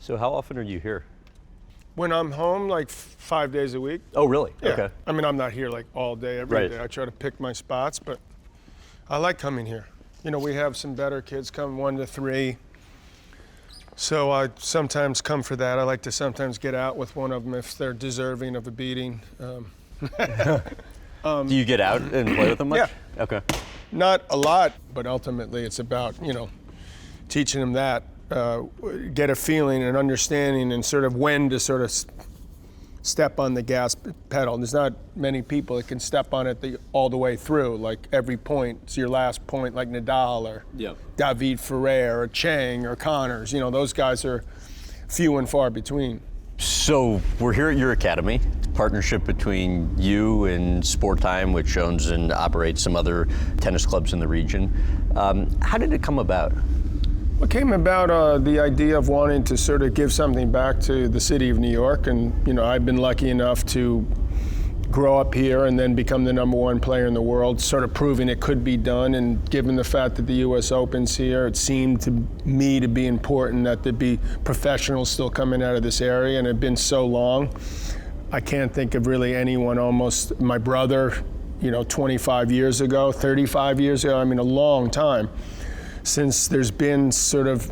So how often are you here? When I'm home, like 5 days a week. Oh, really? Yeah. Okay. I mean, I'm not here like all day, every day. I try to pick my spots, but I like coming here. You know, we have some better kids come 1 to 3. So I sometimes come for that. I like to sometimes get out with one of them if they're deserving of a beating. Do you get out and play with them much? Yeah. Okay. Not a lot, but ultimately it's about, teaching them that, get a feeling and understanding and sort of when to sort of step on the gas pedal. There's not many people that can step on it all the way through, like every point, it's your last point, like Nadal or David Ferrer or Chang or Connors. Those guys are few and far between. So we're here at your academy. It's a partnership between you and Sport Time, which owns and operates some other tennis clubs in the region. How did it come about? It came about the idea of wanting to sort of give something back to the city of New York. And, I've been lucky enough to grow up here and then become the #1 player in the world, sort of proving it could be done. And given the fact that the U.S. Open's here, it seemed to me to be important that there be professionals still coming out of this area. And it had been so long. I can't think of really anyone, almost my brother, 25 years ago, 35 years ago, a long time, since there's been sort of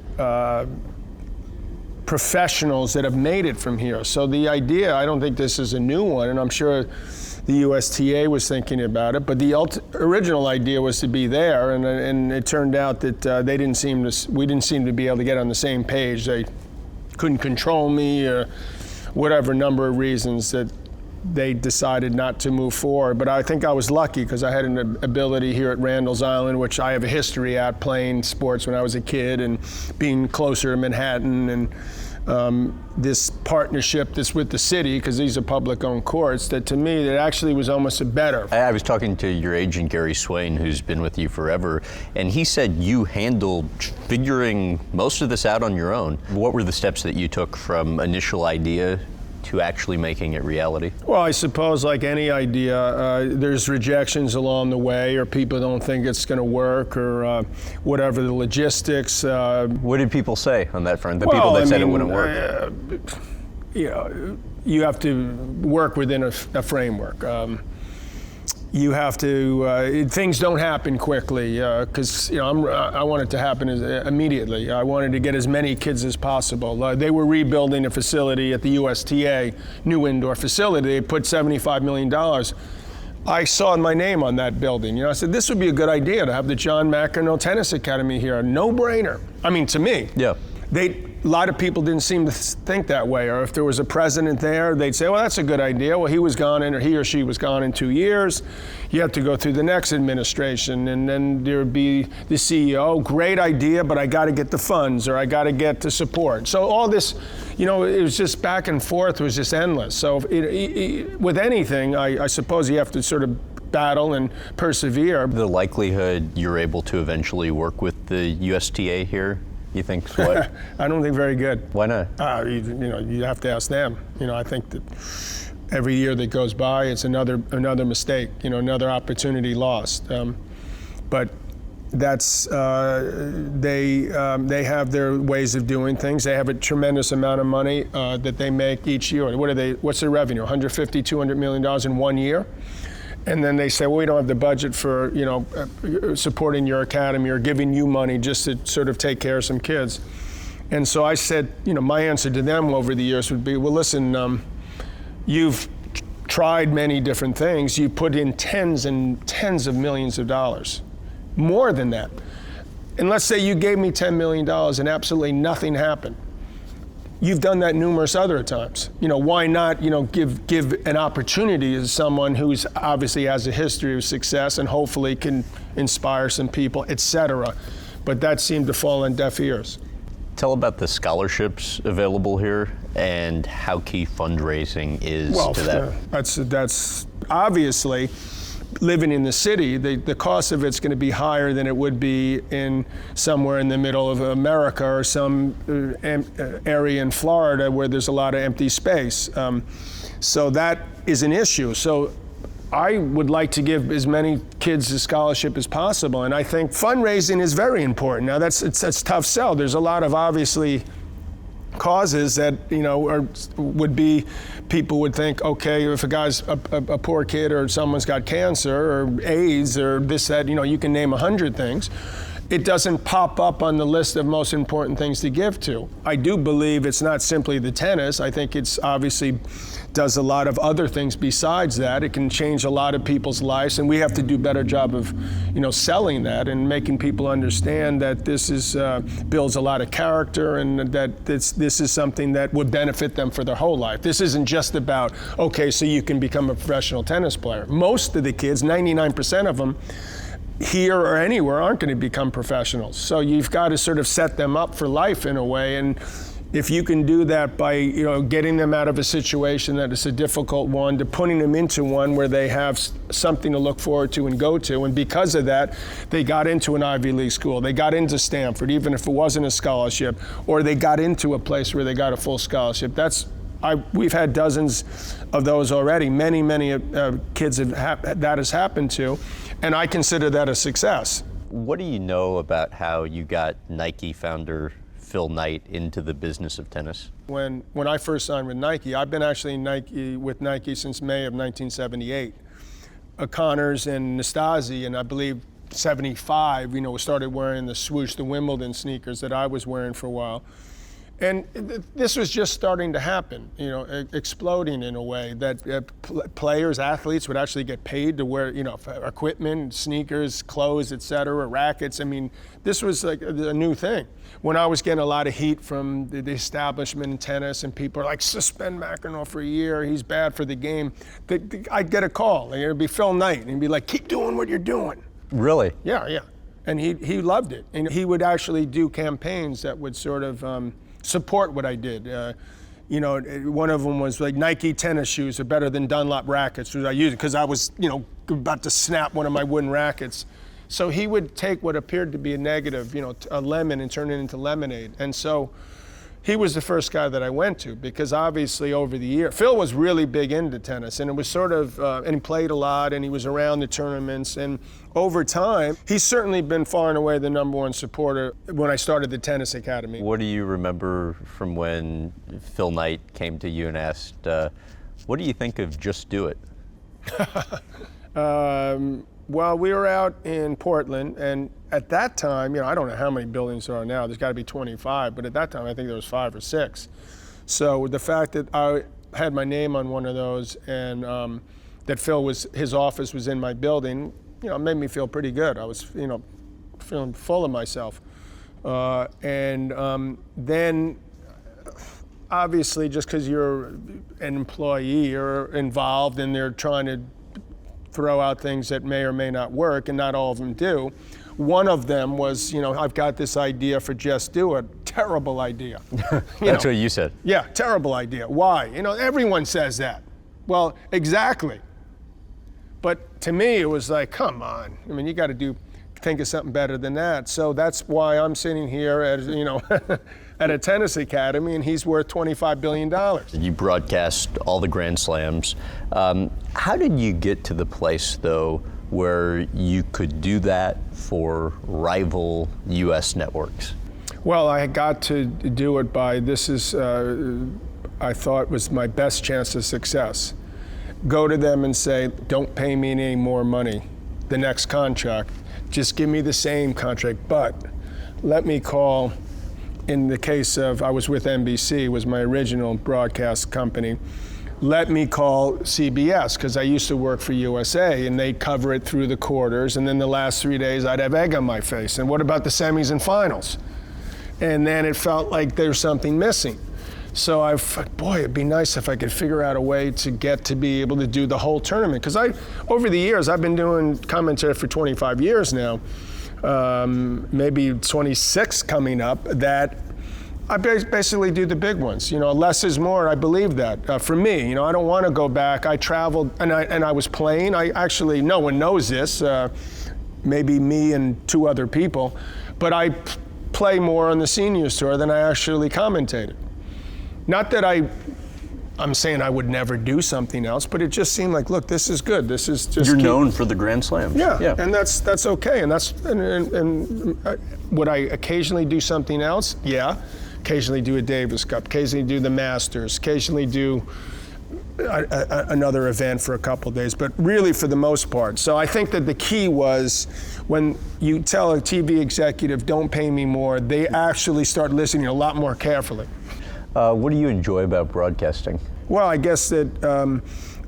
professionals that have made it from here. So the idea, I don't think this is a new one, and I'm sure the USTA was thinking about it, but the original idea was to be there, and it turned out that we didn't seem to be able to get on the same page. They couldn't control me, or whatever number of reasons that they decided not to move forward. But I think I was lucky because I had an ability here at Randall's Island, which I have a history at playing sports when I was a kid and being closer to Manhattan, and this partnership that's with the city, because these are public-owned courts, that to me, that actually was almost a better. I was talking to your agent, Gary Swain, who's been with you forever, and he said you handled figuring most of this out on your own. What were the steps that you took from initial idea to actually making it reality? Well, I suppose like any idea, there's rejections along the way, or people don't think it's going to work, or whatever the logistics. What did people say on that front? The people that said it wouldn't work? You have to work within a framework. You have to, things don't happen quickly, because I want it to happen immediately. I wanted to get as many kids as possible. They were rebuilding a facility at the USTA, new indoor facility. They put $75 million. I saw my name on that building. I said, this would be a good idea to have the John McEnroe Tennis Academy here. No-brainer. To me. Yeah. A lot of people didn't seem to think that way, or if there was a president there, they'd say, well, that's a good idea. Well, he or she was gone in 2 years. You have to go through the next administration, and then there'd be the CEO, great idea, but I got to get the funds, or I got to get the support. So all this, it was just back and forth, it was just endless. So with anything, I suppose you have to sort of battle and persevere. The likelihood you're able to eventually work with the USTA here, you think what? I don't think very good. Why not? You have to ask them. I think that every year that goes by, it's another mistake. Another opportunity lost. But that's they have their ways of doing things. They have a tremendous amount of money that they make each year. What's their revenue? $150, $200 million in 1 year. And then they say, well, we don't have the budget for, supporting your academy or giving you money just to sort of take care of some kids. And so I said, my answer to them over the years would be, well, listen, you've tried many different things. You put in tens and tens of millions of dollars, more than that. And let's say you gave me $10 million and absolutely nothing happened. You've done that numerous other times. Why not, give an opportunity to someone who's obviously has a history of success and hopefully can inspire some people, etc. But that seemed to fall on deaf ears. Tell about the scholarships available here and how key fundraising is to that. That's obviously, living in the city, the cost of it's going to be higher than it would be in somewhere in the middle of America or some area in Florida where there's a lot of empty space. So that is an issue. So I would like to give as many kids a scholarship as possible, and I think fundraising is very important. Now it's a tough sell. There's a lot of obviously causes that, would be, people would think, okay, if a guy's a poor kid or someone's got cancer or AIDS or this, that, you can name 100 things. It doesn't pop up on the list of most important things to give to. I do believe it's not simply the tennis. I think it's obviously does a lot of other things besides that. It can change a lot of people's lives, and we have to do a better job of, selling that and making people understand that this is builds a lot of character, and that this is something that would benefit them for their whole life. This isn't just about, okay, so you can become a professional tennis player. Most of the kids, 99% of them, here or anywhere, aren't going to become professionals. So you've got to sort of set them up for life in a way. And if you can do that by, getting them out of a situation that is a difficult one to putting them into one where they have something to look forward to and go to. And because of that, they got into an Ivy League school. They got into Stanford, even if it wasn't a scholarship, or they got into a place where they got a full scholarship. We've had dozens of those already. Many kids that has happened to. And I consider that a success. What do you know about how you got Nike founder Phil Knight into the business of tennis? When I first signed with Nike, I've been actually with Nike since May of 1978. Connors and Nastasi, and I believe 75, started wearing the swoosh, the Wimbledon sneakers that I was wearing for a while. And this was just starting to happen, exploding in a way that players, athletes would actually get paid to wear, equipment, sneakers, clothes, et cetera, rackets. I mean, this was like a new thing. When I was getting a lot of heat from the establishment in tennis, and people are like, suspend McEnroe for a year, he's bad for the game, I'd get a call, and it'd be Phil Knight, and he'd be like, keep doing what you're doing. Really? Yeah. And he loved it. And he would actually do campaigns that would sort of support what I did. One of them was like, Nike tennis shoes are better than Dunlop rackets. I used it because I was, about to snap one of my wooden rackets. So he would take what appeared to be a negative, a lemon, and turn it into lemonade. And so he was the first guy that I went to, because obviously over the year, Phil was really big into tennis, and it was sort of, and he played a lot, and he was around the tournaments, and over time, he's certainly been far and away the #1 supporter when I started the tennis academy. What do you remember from when Phil Knight came to you and asked, what do you think of Just Do It? Well, we were out in Portland, and at that time, I don't know how many buildings there are now. There's got to be 25, but at that time, I think there was 5 or 6. So the fact that I had my name on one of those, and that his office was in my building, made me feel pretty good. I was, feeling full of myself. Then, obviously, just because you're an employee, you're involved, and they're trying to throw out things that may or may not work, and not all of them do. One of them was, I've got this idea for Just Do It. Terrible idea. That's what you said. Yeah, terrible idea. Why? Everyone says that. Well, exactly. But to me, it was like, come on. I mean, you got to think of something better than that. So that's why I'm sitting here as, at a tennis academy, and he's worth $25 billion. You broadcast all the Grand Slams. How did you get to the place, though, where you could do that for rival U.S. networks? Well, I got to do it by, I thought was my best chance of success. Go to them and say, don't pay me any more money, the next contract. Just give me the same contract, but let me call, in the case of, I was with NBC, was my original broadcast company. Let me call CBS, because I used to work for USA, and they'd cover it through the quarters, and then the last 3 days I'd have egg on my face. And what about the semis and finals? And then it felt like there's something missing. So it'd be nice if I could figure out a way to get to be able to do the whole tournament. Because over the years, I've been doing commentary for 25 years now, maybe 26 coming up, that I basically do the big ones. Less is more. I believe that. For me, I don't want to go back. I traveled and I was playing. No one knows this. Maybe me and 2 other people, but I play more on the seniors tour than I actually commentated. Not that I'm saying I would never do something else, but it just seemed like, look, this is good. This is just. You're known for the Grand Slams. Yeah. And that's okay. And would I occasionally do something else? Yeah. occasionally do a Davis Cup, occasionally do the Masters, occasionally do another event for a couple of days, but really for the most part. So I think that the key was when you tell a TV executive, don't pay me more, they actually start listening a lot more carefully. What do you enjoy about broadcasting? Well, I guess that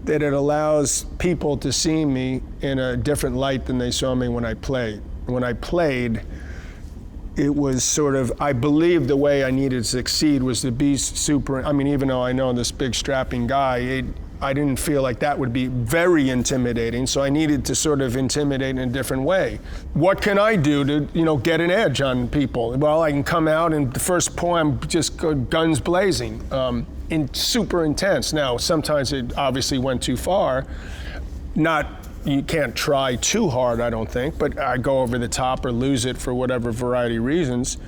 that it allows people to see me in a different light than they saw me when I played. When I played, it was sort of, I believed the way I needed to succeed was to be super, I mean, even though I know this big strapping guy, I didn't feel like that would be very intimidating, so I needed to sort of intimidate in a different way. What can I do to, get an edge on people? Well, I can come out and the first poem just go guns blazing, super intense. Now, sometimes it obviously went too far. You can't try too hard, I don't think, but I go over the top or lose it for whatever variety of reasons.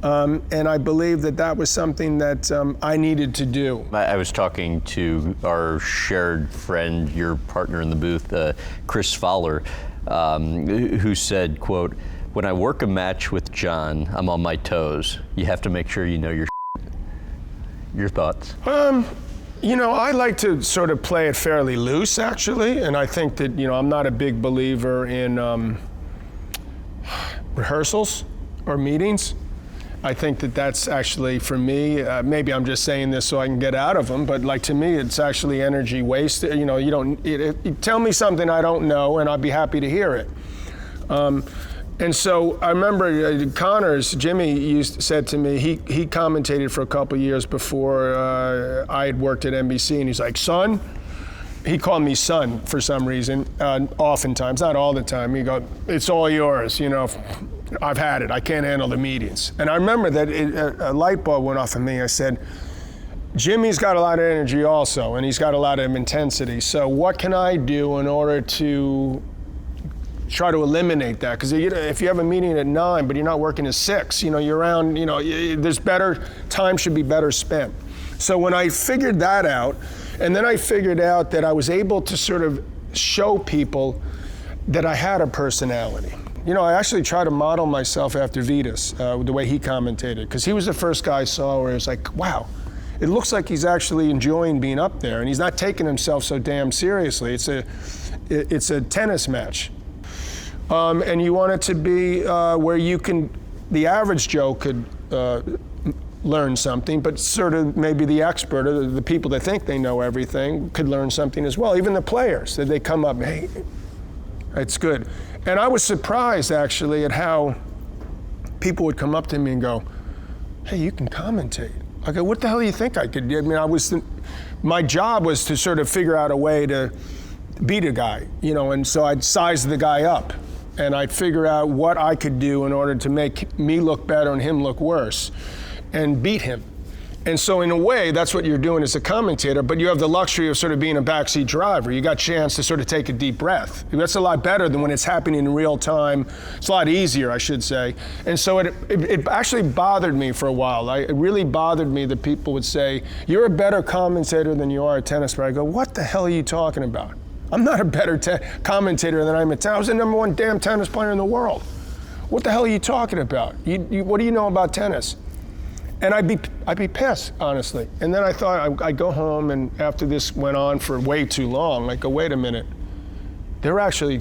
And I believe that was something that I needed to do. I was talking to our shared friend, your partner in the booth, Chris Fowler, who said, quote, "When I work a match with John, I'm on my toes. You have to make sure you know your shit." Your thoughts? I like to sort of play it fairly loose, actually, and I think that, I'm not a big believer in rehearsals or meetings. I think that that's actually, for me, maybe I'm just saying this so I can get out of them, but like to me, it's actually energy wasted. You tell me something I don't know, and I'd be happy to hear it. And so I remember Jimmy said to me, he commentated for a couple years before I had worked at NBC, and he's like, "Son," he called me son for some reason, oftentimes, not all the time. He goes, "It's all yours, I've had it, I can't handle the meetings." And I remember that a light bulb went off of me. I said, Jimmy's got a lot of energy also, and he's got a lot of intensity, so what can I do in order to try to eliminate that? Because if you have a meeting at 9, but you're not working at 6, you're around, there's time should be better spent. So when I figured that out, and then I figured out that I was able to sort of show people that I had a personality. I actually try to model myself after Vitas, the way he commentated, because he was the first guy I saw where it's like, wow, it looks like he's actually enjoying being up there, and he's not taking himself so damn seriously. It's a tennis match. And you want it to be where the average Joe could learn something, but sort of maybe the expert or the people that think they know everything could learn something as well. Even the players, that they come up, hey, it's good. And I was surprised actually at how people would come up to me and go, "Hey, you can commentate." I go, "What the hell do you think I could do?" I mean, my job was to sort of figure out a way to beat a guy, and so I'd size the guy up. And I'd figure out what I could do in order to make me look better and him look worse and beat him. And so in a way, that's what you're doing as a commentator, but you have the luxury of sort of being a backseat driver. You got a chance to sort of take a deep breath. That's a lot better than when it's happening in real time. It's a lot easier, I should say. And so it actually bothered me for a while. It really bothered me that people would say, "You're a better commentator than you are a tennis player." I go, "What the hell are you talking about? I'm not a better commentator than I'm a tennis. I was the #1 damn tennis player in the world. What the hell are you talking about? What do you know about tennis?" And I'd be pissed, honestly. And then I thought I'd go home, and after this went on for way too long, I'd go, wait a minute. They're actually,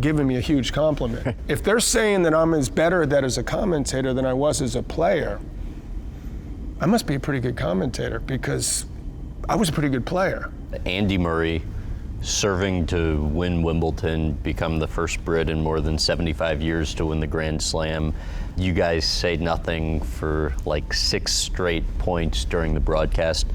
giving me a huge compliment. If they're saying that I'm as better as a commentator than I was as a player, I must be a pretty good commentator because I was a pretty good player. Andy Murray, serving to win Wimbledon, become the first Brit in more than 75 years to win the Grand Slam. You guys say nothing for like 6 straight points during the broadcast.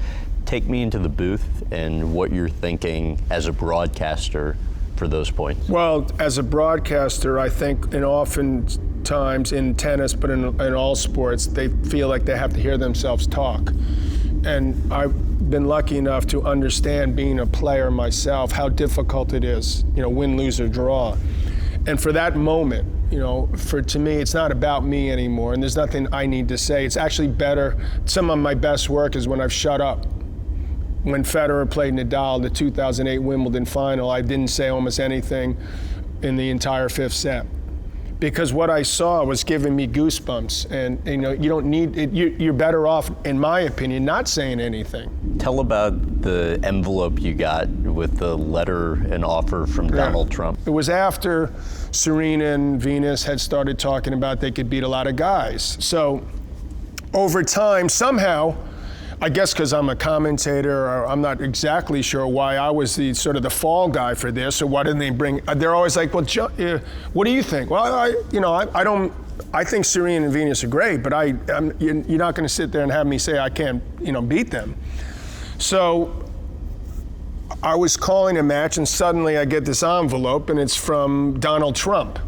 Take me into the booth and what you're thinking as a broadcaster for those points. Well, as a broadcaster, I think oftentimes in tennis, but in all sports, they feel like they have to hear themselves talk. And I've been lucky enough to understand, being a player myself, how difficult it is, win, lose, or draw. And for that moment, to me, it's not about me anymore, and there's nothing I need to say. It's actually better. Some of my best work is when I've shut up. When Federer played Nadal, the 2008 Wimbledon final, I didn't say almost anything in the entire 5th set because what I saw was giving me goosebumps. And you don't need it. You're better off, in my opinion, not saying anything. Tell about the envelope you got with the letter and offer from Donald Trump. It was after Serena and Venus had started talking about they could beat a lot of guys. So over time, somehow, I guess because I'm a commentator, or I'm not exactly sure why I was the sort of the fall guy for this, or why didn't they bring? They're always like, well, what do you think? Well, I don't. I think Serena and Venus are great, but you're not going to sit there and have me say I can't, beat them. So I was calling a match, and suddenly I get this envelope, and it's from Donald Trump,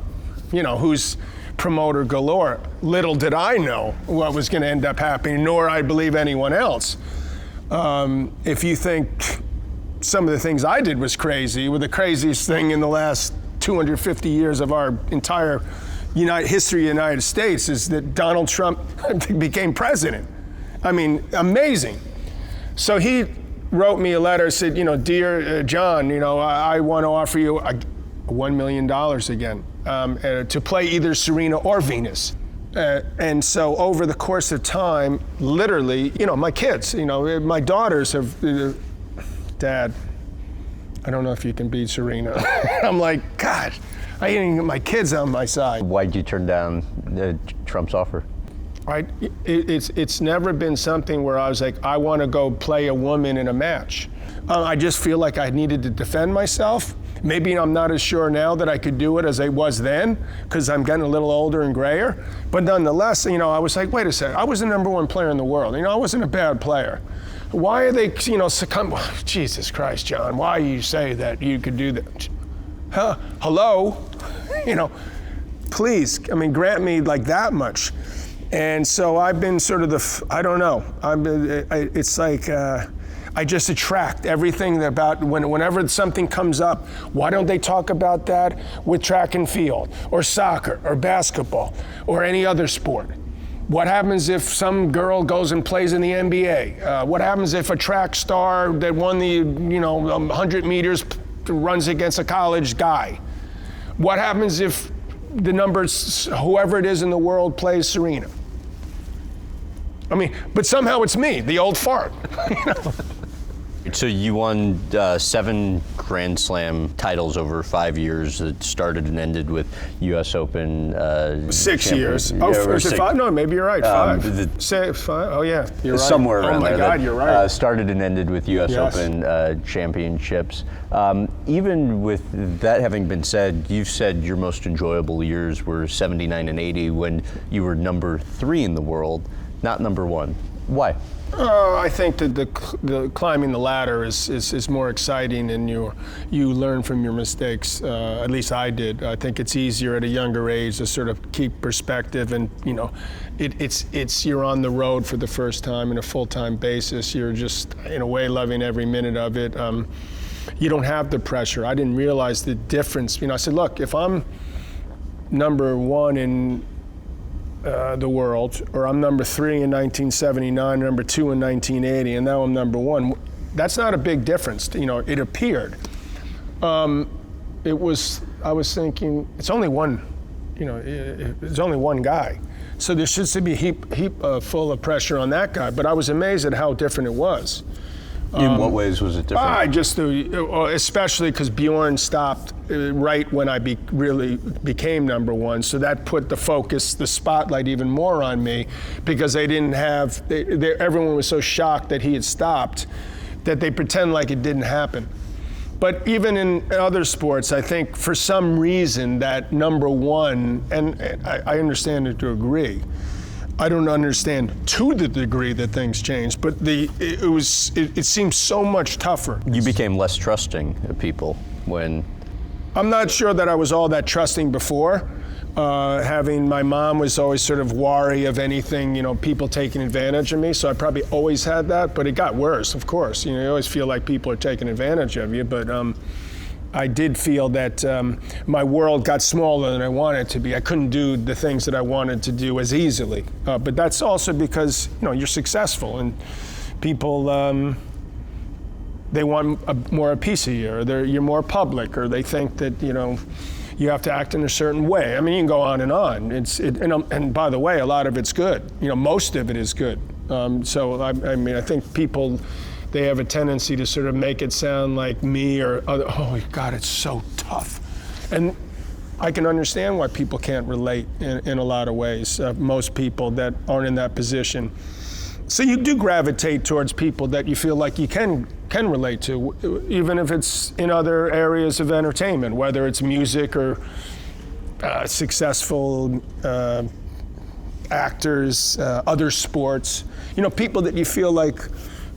who's promoter galore. Little did I know what was going to end up happening, nor I believe anyone else. If you think some of the things I did was crazy, well, the craziest thing in the last 250 years of our entire history of the United States is that Donald Trump became president. I mean, amazing. So he wrote me a letter, said, Dear John, I want to offer you $1 million again. To play either Serena or Venus. And so over the course of time, literally, my kids, my daughters have, Dad, I don't know if you can beat Serena. I'm like, God, I didn't even get my kids on my side. Why'd you turn down Trump's offer? It's never been something where I was like, I want to go play a woman in a match. I just feel like I needed to defend myself. Maybe I'm not as sure now that I could do it as I was then, because I'm getting a little older and grayer. But nonetheless, I was like, wait a second, I was the #1 player in the world. I wasn't a bad player. Why are they, succumb? Jesus Christ, John, why you say that you could do that? Hello? Please, grant me like that much. And so I've been sort of I don't know. It's like, I just attract everything about whenever something comes up. Why don't they talk about that with track and field or soccer or basketball or any other sport? What happens if some girl goes and plays in the NBA? What happens if a track star that won the 100 meters runs against a college guy? What happens if the numbers, whoever it is in the world, plays Serena? But somehow it's me, the old fart. So you won 7 Grand Slam titles over 5 years. It started and ended with U.S. Open. 6 years. Is it 5? No, maybe you're right. 5. 5. Oh yeah, you're right. Somewhere around there. Oh my God, you're right. Started and ended with U.S. Open championships. Even with that having been said, you've said your most enjoyable years were 79 and 80 when you were #3 in the world, not #1. Why? I think that the climbing the ladder is more exciting, and you learn from your mistakes. At least I did. I think it's easier at a younger age to sort of keep perspective, and it's you're on the road for the first time in a full-time basis. You're just in a way loving every minute of it. You don't have the pressure. I didn't realize the difference. I said, look, if I'm #1 in the world, or I'm #3 in 1979, #2 in 1980, and now I'm #1. That's not a big difference. It appeared. I was thinking, it's only one. It's only one guy, so there should be a heap full of pressure on that guy. But I was amazed at how different it was. In what ways was it different? I just, especially because Bjorn stopped right when I really became #1, so that put the focus, the spotlight even more on me, because they didn't have, everyone was so shocked that he had stopped that they pretend like it didn't happen. But even in other sports, I think for some reason that #1, and I understand it to agree, I don't understand to the degree that things changed, but it seems so much tougher. You became less trusting of people when... I'm not sure that I was all that trusting before. My mom was always sort of wary of anything, people taking advantage of me, so I probably always had that, but it got worse, of course. You always feel like people are taking advantage of you, but I did feel that my world got smaller than I wanted it to be. I couldn't do the things that I wanted to do as easily. But that's also because you're successful, and people they want more a piece of you, or you're more public, or they think that you have to act in a certain way. I mean, you can go on and on. And by the way, a lot of it's good. Most of it is good. So I think people, they have a tendency to sort of make it sound like me or other, oh God, it's so tough. And I can understand why people can't relate in a lot of ways, most people that aren't in that position. So you do gravitate towards people that you feel like you can relate to, even if it's in other areas of entertainment, whether it's music or successful actors, other sports. People that you feel like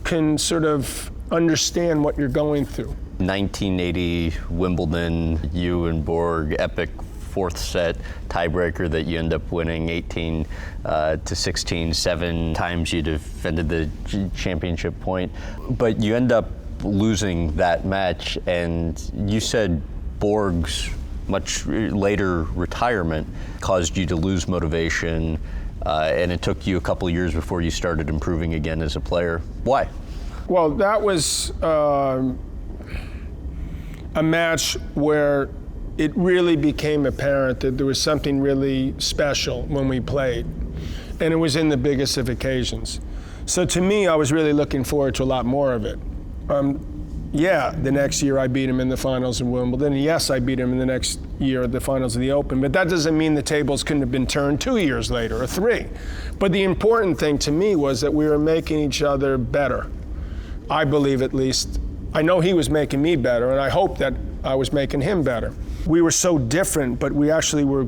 can sort of understand what you're going through. 1980 Wimbledon, you and Borg, epic fourth set tiebreaker that you end up winning 18-16, 7 times you defended the championship point, but you end up losing that match, and you said Borg's much later retirement caused you to lose motivation, and it took you a couple of years before you started improving again as a player. Why? Well, that was a match where it really became apparent that there was something really special when we played, and it was in the biggest of occasions. So to me, I was really looking forward to a lot more of it. The next year I beat him in the finals of Wimbledon. Yes, I beat him in the next year at the finals of the Open, but that doesn't mean the tables couldn't have been turned 2 years later or 3. But the important thing to me was that we were making each other better. I believe, at least. I know he was making me better, and I hope that I was making him better. We were so different, but we actually were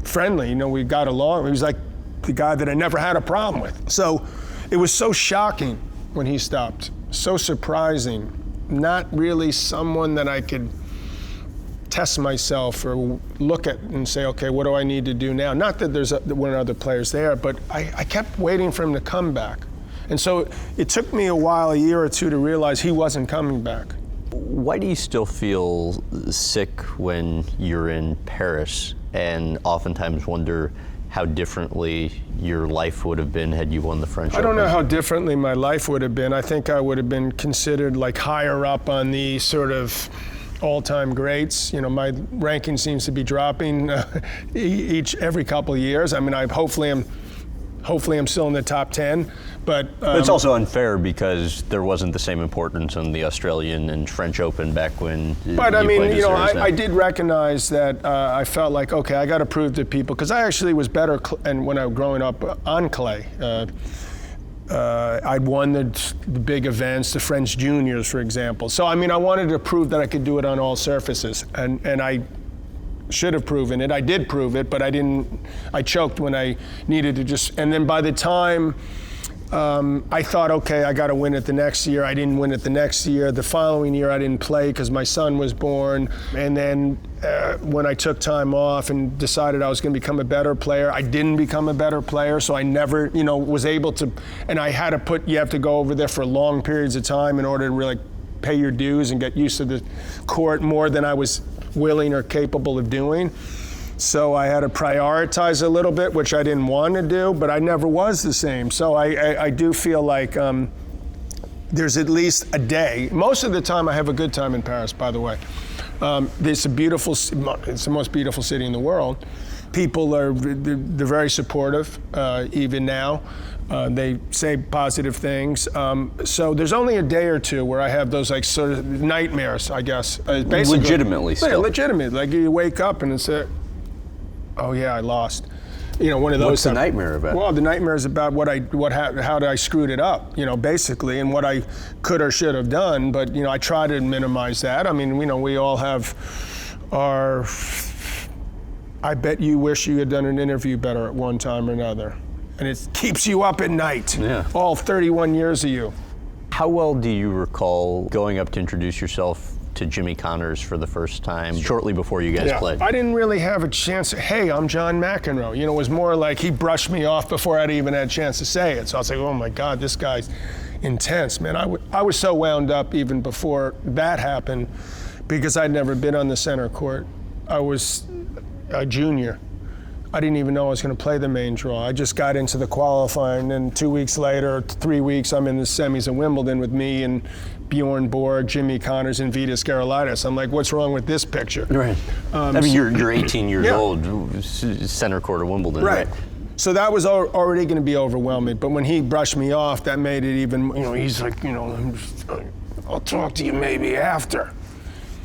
friendly. We got along. He was like the guy that I never had a problem with. So it was so shocking when he stopped, so surprising. Not really someone that I could test myself or look at and say, okay, what do I need to do now? Not that there weren't other players there, but I kept waiting for him to come back. And so it took me a while, a year or two, to realize he wasn't coming back. Why do you still feel sick when you're in Paris, and oftentimes wonder how differently your life would have been had you won the French Open? I don't know how differently my life would have been. I think I would have been considered like higher up on the sort of all-time greats. My ranking seems to be dropping every couple of years. I mean, hopefully I'm still in the top 10, but it's also unfair because there wasn't the same importance on the Australian and French Open back when. But I mean, I did recognize that I felt like, okay, I got to prove to people, because I actually was better, and when I was growing up on clay. I'd won the big events, the French juniors, for example. So I mean, I wanted to prove that I could do it on all surfaces, and I should have proven it. I did prove it, but I choked when I needed to and then by the time I thought, okay, I got to win it the next year. I didn't win it the next year. The following year I didn't play because my son was born. And then when I took time off and decided I was going to become a better player, I didn't become a better player. So I never, was able to, and I had to you have to go over there for long periods of time in order to really pay your dues and get used to the court more than I was willing or capable of doing. So I had to prioritize a little bit, which I didn't want to do, but I never was the same. So I do feel like there's at least a day. Most of the time I have a good time in Paris, by the way. It's the most beautiful city in the world. People they're very supportive, even now. They say positive things. So there's only a day or two where I have those sort of nightmares, I guess. Legitimately still. Yeah, legitimately. Like you wake up and it's oh yeah, I lost. One of those. What's the nightmare about? Well, the nightmare is about how I screwed it up, basically, and what I could or should have done. But I try to minimize that. I mean, we all have our. I bet you wish you had done an interview better at one time or another. And it keeps you up at night. Yeah. All 31 years of you. How well do you recall going up to introduce yourself to Jimmy Connors for the first time shortly before you guys played? I didn't really have a chance. Hey, I'm John McEnroe. It was more like he brushed me off before I'd even had a chance to say it. So I was like, oh my God, this guy's intense, man. I was so wound up even before that happened because I'd never been on the center court. I was a junior. I didn't even know I was going to play the main draw. I just got into the qualifying, and 2 weeks later, 3 weeks, I'm in the semis of Wimbledon with me and Bjorn Borg, Jimmy Connors, and Vitas Gerulaitis. I'm like, what's wrong with this picture? Right. I mean, you're 18 years Yeah. old, center court of Wimbledon, Right. right? So that was already going to be overwhelming. But when he brushed me off, that made it even, he's like, I'll talk to you maybe after,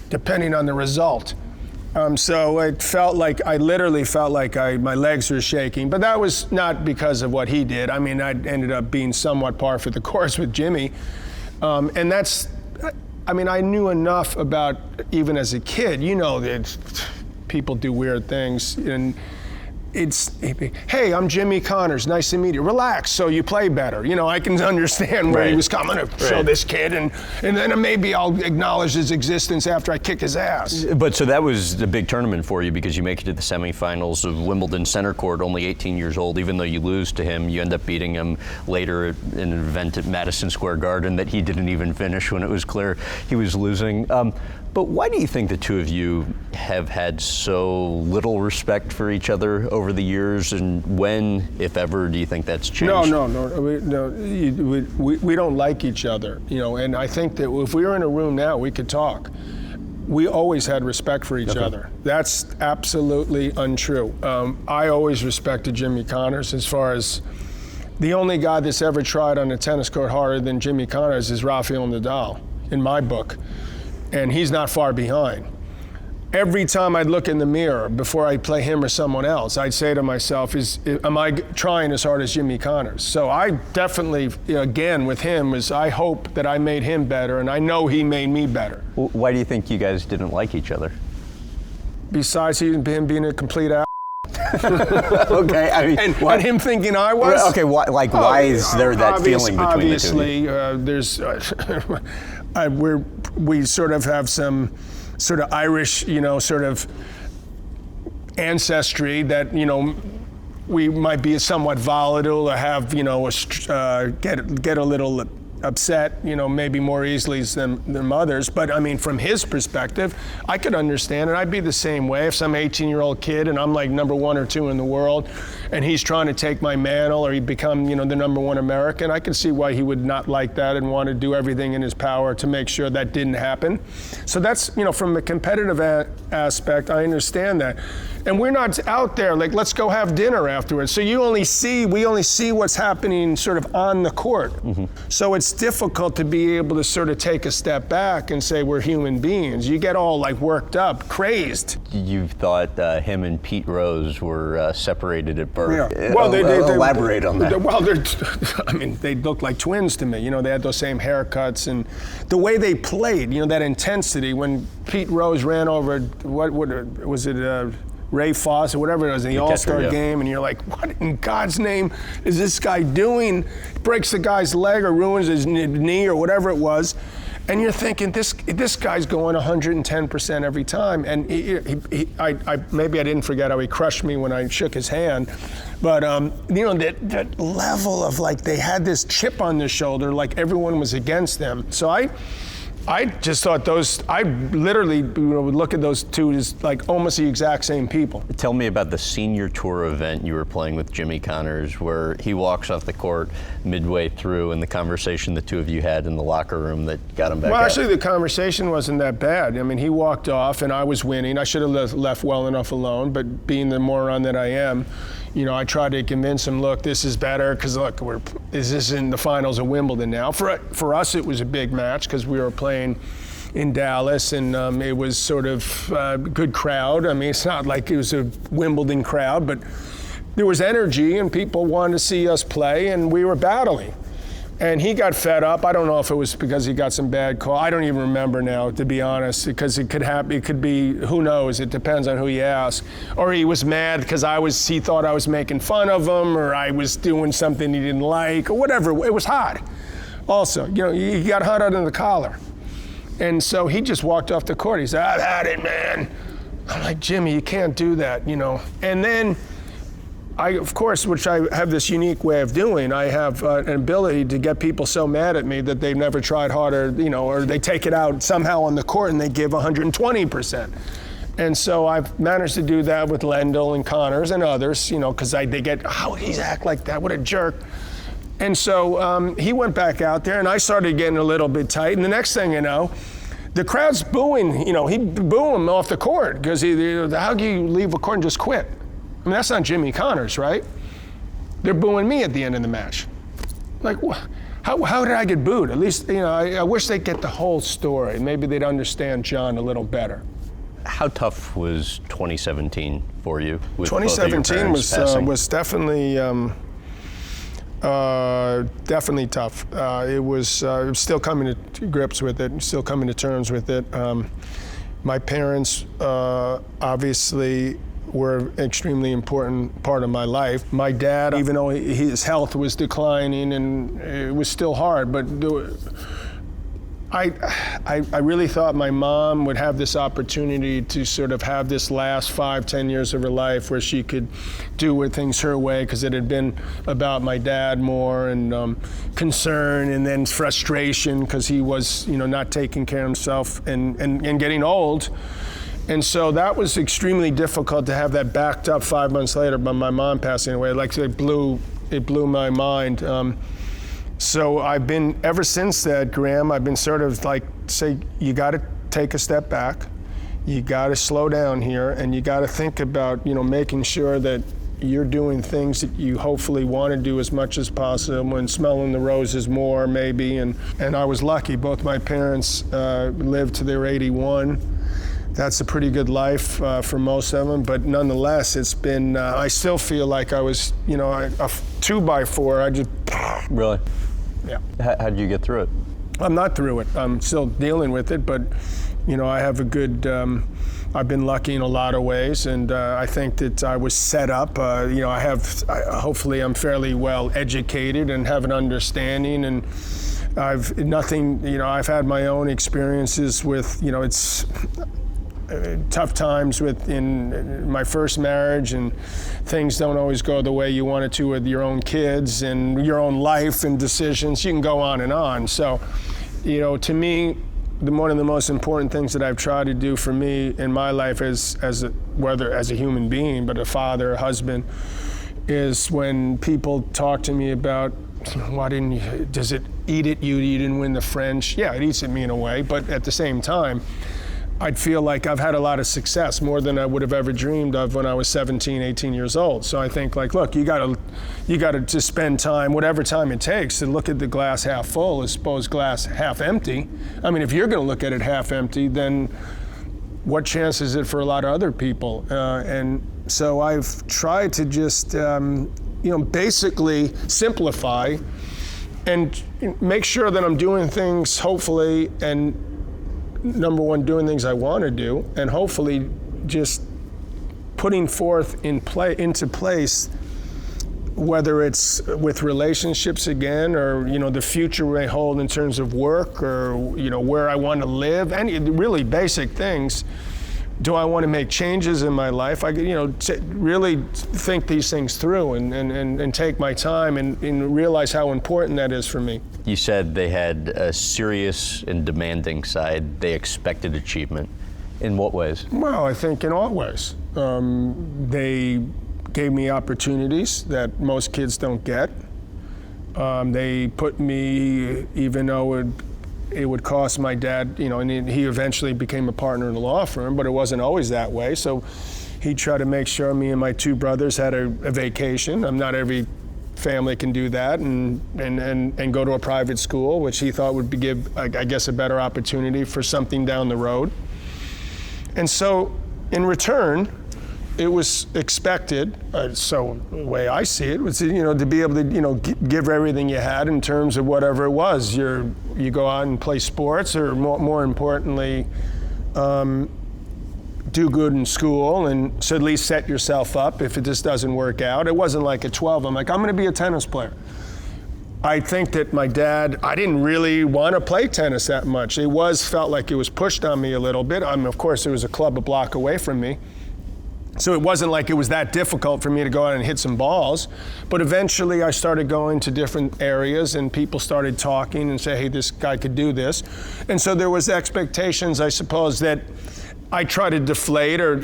depending on the result. So it felt like, I literally felt like my legs were shaking. But that was not because of what he did. I mean, I ended up being somewhat par for the course with Jimmy. And that's, I mean, I knew enough about, even as a kid, that people do weird things. And it's, hey, I'm Jimmy Connors, nice to meet you. Relax, so you play better. I can understand where he was coming to show this kid, and then maybe I'll acknowledge his existence after I kick his ass. But so that was a big tournament for you because you make it to the semifinals of Wimbledon center court, only 18 years old. Even though you lose to him, you end up beating him later in an event at Madison Square Garden that he didn't even finish when it was clear he was losing. But why do you think the two of you have had so little respect for each other over the years, and when, if ever, do you think that's changed? No. We don't like each other, and I think that if we were in a room now, we could talk. We always had respect for each other. That's absolutely untrue. I always respected Jimmy Connors. As far as the only guy that's ever tried on a tennis court harder than Jimmy Connors is Rafael Nadal, in my book. And he's not far behind. Every time I'd look in the mirror before I play him or someone else, I'd say to myself, am I trying as hard as Jimmy Connors? So I definitely, again, with him, I hope that I made him better, and I know he made me better. Why do you think you guys didn't like each other? Besides him being a complete ass. Okay, I mean, and him thinking I was? Okay, why is there that feeling between the two of you? Obviously, we sort of have some sort of Irish, sort of ancestry that, we might be somewhat volatile or have, get a little upset, maybe more easily than others. But I mean, from his perspective, I could understand it. I'd be the same way if some 18-year-old kid and I'm like number 1 or 2 in the world, and he's trying to take my mantle or he become, the number 1 American. I could see why he would not like that and want to do everything in his power to make sure that didn't happen. So that's, from a competitive aspect, I understand that. And we're not out there like, let's go have dinner afterwards. So we only see what's happening sort of on the court. Mm-hmm. So it's difficult to be able to sort of take a step back and say we're human beings. You get all like worked up, crazed. You thought him and Pete Rose were separated at birth. Yeah. Well, they elaborate on that. Well, they looked like twins to me. They had those same haircuts and the way they played. That intensity when Pete Rose ran over what was it? Ray Foss or whatever it was in the All-Star game, and you're like, what in God's name is this guy doing? Breaks the guy's leg or ruins his knee or whatever it was, and you're thinking this guy's going 110% every time. And maybe I didn't forget how he crushed me when I shook his hand, but that level of like they had this chip on their shoulder, like everyone was against them. So I just thought I literally would look at those two as like almost the exact same people. Tell me about the senior tour event you were playing with Jimmy Connors, where he walks off the court midway through, and the conversation the two of you had in the locker room that got him back Well, out. actually, the conversation wasn't that bad. I mean, he walked off, and I was winning. I should have left well enough alone, but being the moron that I am, I tried to convince him, look, this is better, because look, this is in the finals of Wimbledon now. For us, it was a big match, because we were playing in Dallas, and it was sort of a good crowd. I mean, it's not like it was a Wimbledon crowd, but there was energy, and people wanted to see us play, and we were battling. And he got fed up. I don't know if it was because he got some bad call. I don't even remember now, to be honest, because it could happen. It could be, who knows? It depends on who you ask. Or he was mad because he thought I was making fun of him, or I was doing something he didn't like, or whatever. It was hot. Also, he got hot under the collar. And so he just walked off the court. He said, I've had it, man. I'm like, Jimmy, you can't do that, And then of course, which I have this unique way of doing, I have an ability to get people so mad at me that they've never tried harder, or they take it out somehow on the court and they give 120%. And so I've managed to do that with Lendl and Connors and others, you know, because they get, how would he act like that? What a jerk. And so he went back out there, and I started getting a little bit tight. And the next thing you know, the crowd's booing, you know, he boo him off the court because how do you leave a court and just quit? I mean, that's not Jimmy Connors, right? They're booing me at the end of the match. Like, how did I get booed? At least, you know, I wish they'd get the whole story. Maybe they'd understand John a little better. How tough was 2017 for you? With 2017 was definitely definitely tough. It was still coming to grips with it, still coming to terms with it. My parents obviously were an extremely important part of my life. My dad, even though his health was declining and it was still hard, but I really thought my mom would have this opportunity to sort of have this last 5-10 years of her life where she could do things her way, because it had been about my dad more, and concern, and then frustration because he was, you know, not taking care of himself and getting old. And so that was extremely difficult to have that backed up 5 months later by my mom passing away. Like, it blew my mind. So I've been, ever since that, Graham, I've been sort of like, say, you got to take a step back. You got to slow down here, and you got to think about, you know, making sure that you're doing things that you hopefully want to do as much as possible, and smelling the roses more, maybe. And I was lucky. Both my parents lived to their 81. That's a pretty good life for most of them, but nonetheless, it's been, I still feel like I was, you know, a 2x4, I just... Really? Yeah. How did you get through it? I'm not through it. I'm still dealing with it, but, you know, I have a good, I've been lucky in a lot of ways, and I think that I was set up. You know, hopefully I'm fairly well educated and have an understanding, and I've had my own experiences with, you know, it's tough times in my first marriage, and things don't always go the way you want it to with your own kids and your own life and decisions. You can go on and on. So, you know, to me, one of the most important things that I've tried to do for me in my life whether as a human being, but a father, a husband, is when people talk to me about, why didn't you, does it eat at you didn't win the French? Yeah, it eats at me in a way, but at the same time, I'd feel like I've had a lot of success, more than I would have ever dreamed of when I was 17, 18 years old. So I think, like, look, you gotta just spend time, whatever time it takes, to look at the glass half full as opposed to glass half empty. I mean, if you're gonna look at it half empty, then what chance is it for a lot of other people? And so I've tried to just, you know, basically simplify and make sure that I'm doing things, hopefully, and number one, doing things I want to do, and hopefully just putting forth into place, whether it's with relationships again, or, you know, the future may hold in terms of work, or, you know, where I want to live, any really basic things. Do I want to make changes in my life? I, you know, really think these things through and take my time and realize how important that is for me. You said they had a serious and demanding side. They expected achievement. In what ways? Well, I think in all ways. They gave me opportunities that most kids don't get. They put me, even though it would cost my dad, you know, and he eventually became a partner in the law firm, but it wasn't always that way. So he tried to make sure me and my two brothers had a vacation. Not every family can do that, and go to a private school, which he thought would give, I guess, a better opportunity for something down the road. And so in return, it was expected, so the way I see it, was, you know, to be able to, you know, give everything you had in terms of whatever it was. You go out and play sports, or more importantly, do good in school, and so at least set yourself up if it just doesn't work out. It wasn't like at 12, I'm like, I'm gonna be a tennis player. I think that my dad, I didn't really want to play tennis that much. It felt like it was pushed on me a little bit. Of course, there was a club a block away from me. So it wasn't like it was that difficult for me to go out and hit some balls. But eventually I started going to different areas, and people started talking and say, hey, this guy could do this. And so there was expectations, I suppose, that I try to deflate or,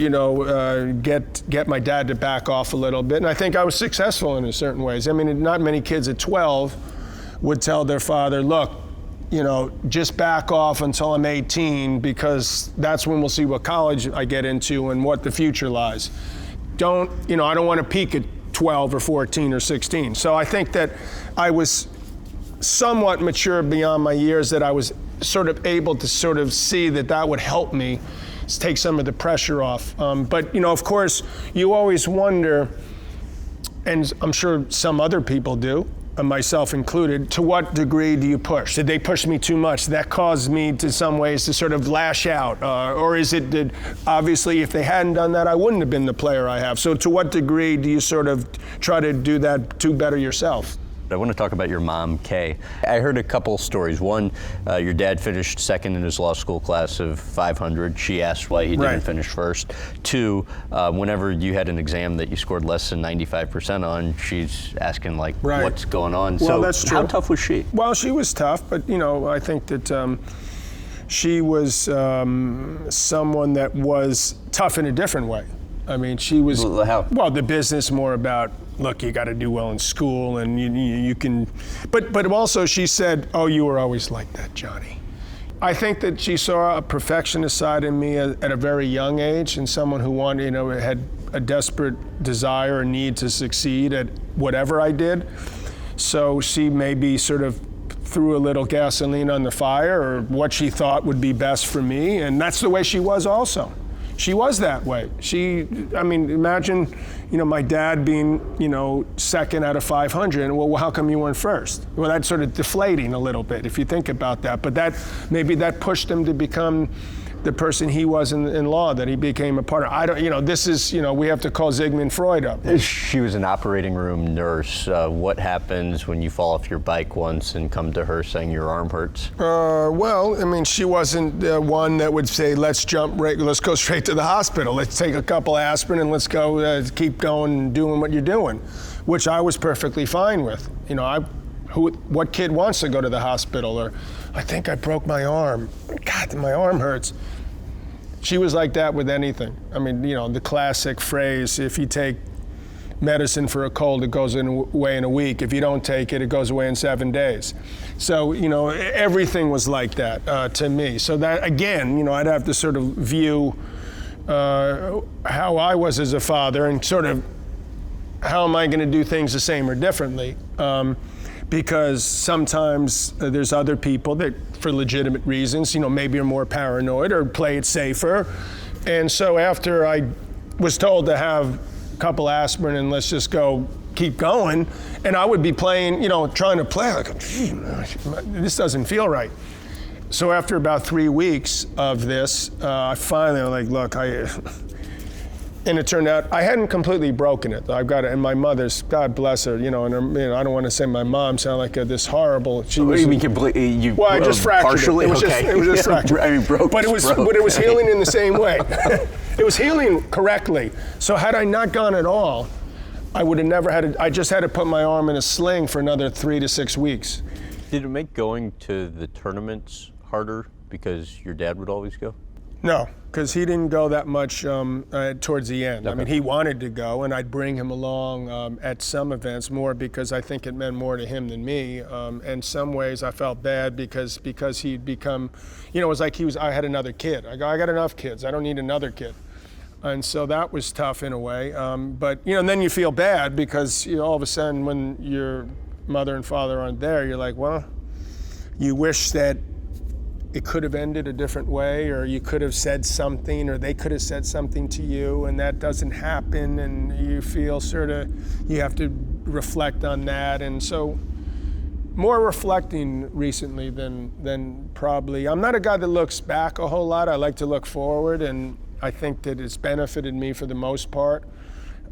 get my dad to back off a little bit. And I think I was successful in certain ways. I mean, not many kids at 12 would tell their father, look, just back off until I'm 18 because that's when we'll see what college I get into and what the future lies. I don't want to peak at 12 or 14 or 16. So I think that I was somewhat mature beyond my years, that I was sort of able to sort of see that would help me take some of the pressure off. But of course, you always wonder, and I'm sure some other people do, myself included, to what degree do you push? Did they push me too much? That caused me to some ways to sort of lash out? Or is it that obviously if they hadn't done that, I wouldn't have been the player I have? So to what degree do you sort of try to do that to better yourself? I want to talk about your mom, Kay. I heard a couple stories. One, your dad finished second in his law school class of 500. She asked why he didn't finish first. Two, whenever you had an exam that you scored less than 95% on, she's asking what's going on. Well, so that's true. How tough was she? Well, she was tough, but I think that she was someone that was tough in a different way. I mean, she was, how? The business more about, look, you got to do well in school and you can, but also she said, oh, you were always like that, Johnny. I think that she saw a perfectionist side in me at a very young age, and someone who wanted, had a desperate desire or need to succeed at whatever I did. So she maybe sort of threw a little gasoline on the fire, or what she thought would be best for me, and that's the way she was also. She was that way. Imagine, my dad being, second out of 500. Well, how come you weren't first? Well, that's sort of deflating a little bit if you think about that. But maybe that pushed him to become the person he was in law, that he became a partner. We have to call Sigmund Freud up. She was an operating room nurse. What happens when you fall off your bike once and come to her saying your arm hurts? She wasn't one that would say, let's go straight to the hospital. Let's take a couple aspirin and let's go keep going and doing what you're doing, which I was perfectly fine with. What kid wants to go to the hospital? Or, I think I broke my arm. God, my arm hurts. She was like that with anything. The classic phrase, if you take medicine for a cold, it goes away in a week. If you don't take it, it goes away in 7 days. So, everything was like that to me. So that, again, I'd have to sort of view how I was as a father and sort of how am I going to do things the same or differently. Because sometimes there's other people that, for legitimate reasons, maybe are more paranoid or play it safer. And so after I was told to have a couple aspirin and let's just keep going, and I would be playing, trying to play, like, this doesn't feel right. So after about 3 weeks of this, I finally was like, look, and it turned out I hadn't completely broken it. I've got it, and my mother's, God bless her, and I don't want to say my mom sounded like this horrible. She was. You mean completely? Well, I just fractured partially. It was just fractured. Broke. But it was healing in the same way. It was healing correctly. So had I not gone at all, I would have never had it. I just had to put my arm in a sling for another 3 to 6 weeks. Did it make going to the tournaments harder because your dad would always go? No, because he didn't go that much towards the end. Okay. He wanted to go, and I'd bring him along at some events more because I think it meant more to him than me. In some ways, I felt bad because he'd become, it was like I had another kid. I got enough kids. I don't need another kid. And so that was tough in a way. But, and then you feel bad because all of a sudden when your mother and father aren't there, you're like, well, you wish that it could have ended a different way, or you could have said something, or they could have said something to you, and that doesn't happen, and you feel you have to reflect on that. And so more reflecting recently than probably. I'm not a guy that looks back a whole lot. I like to look forward, and I think that it's benefited me for the most part.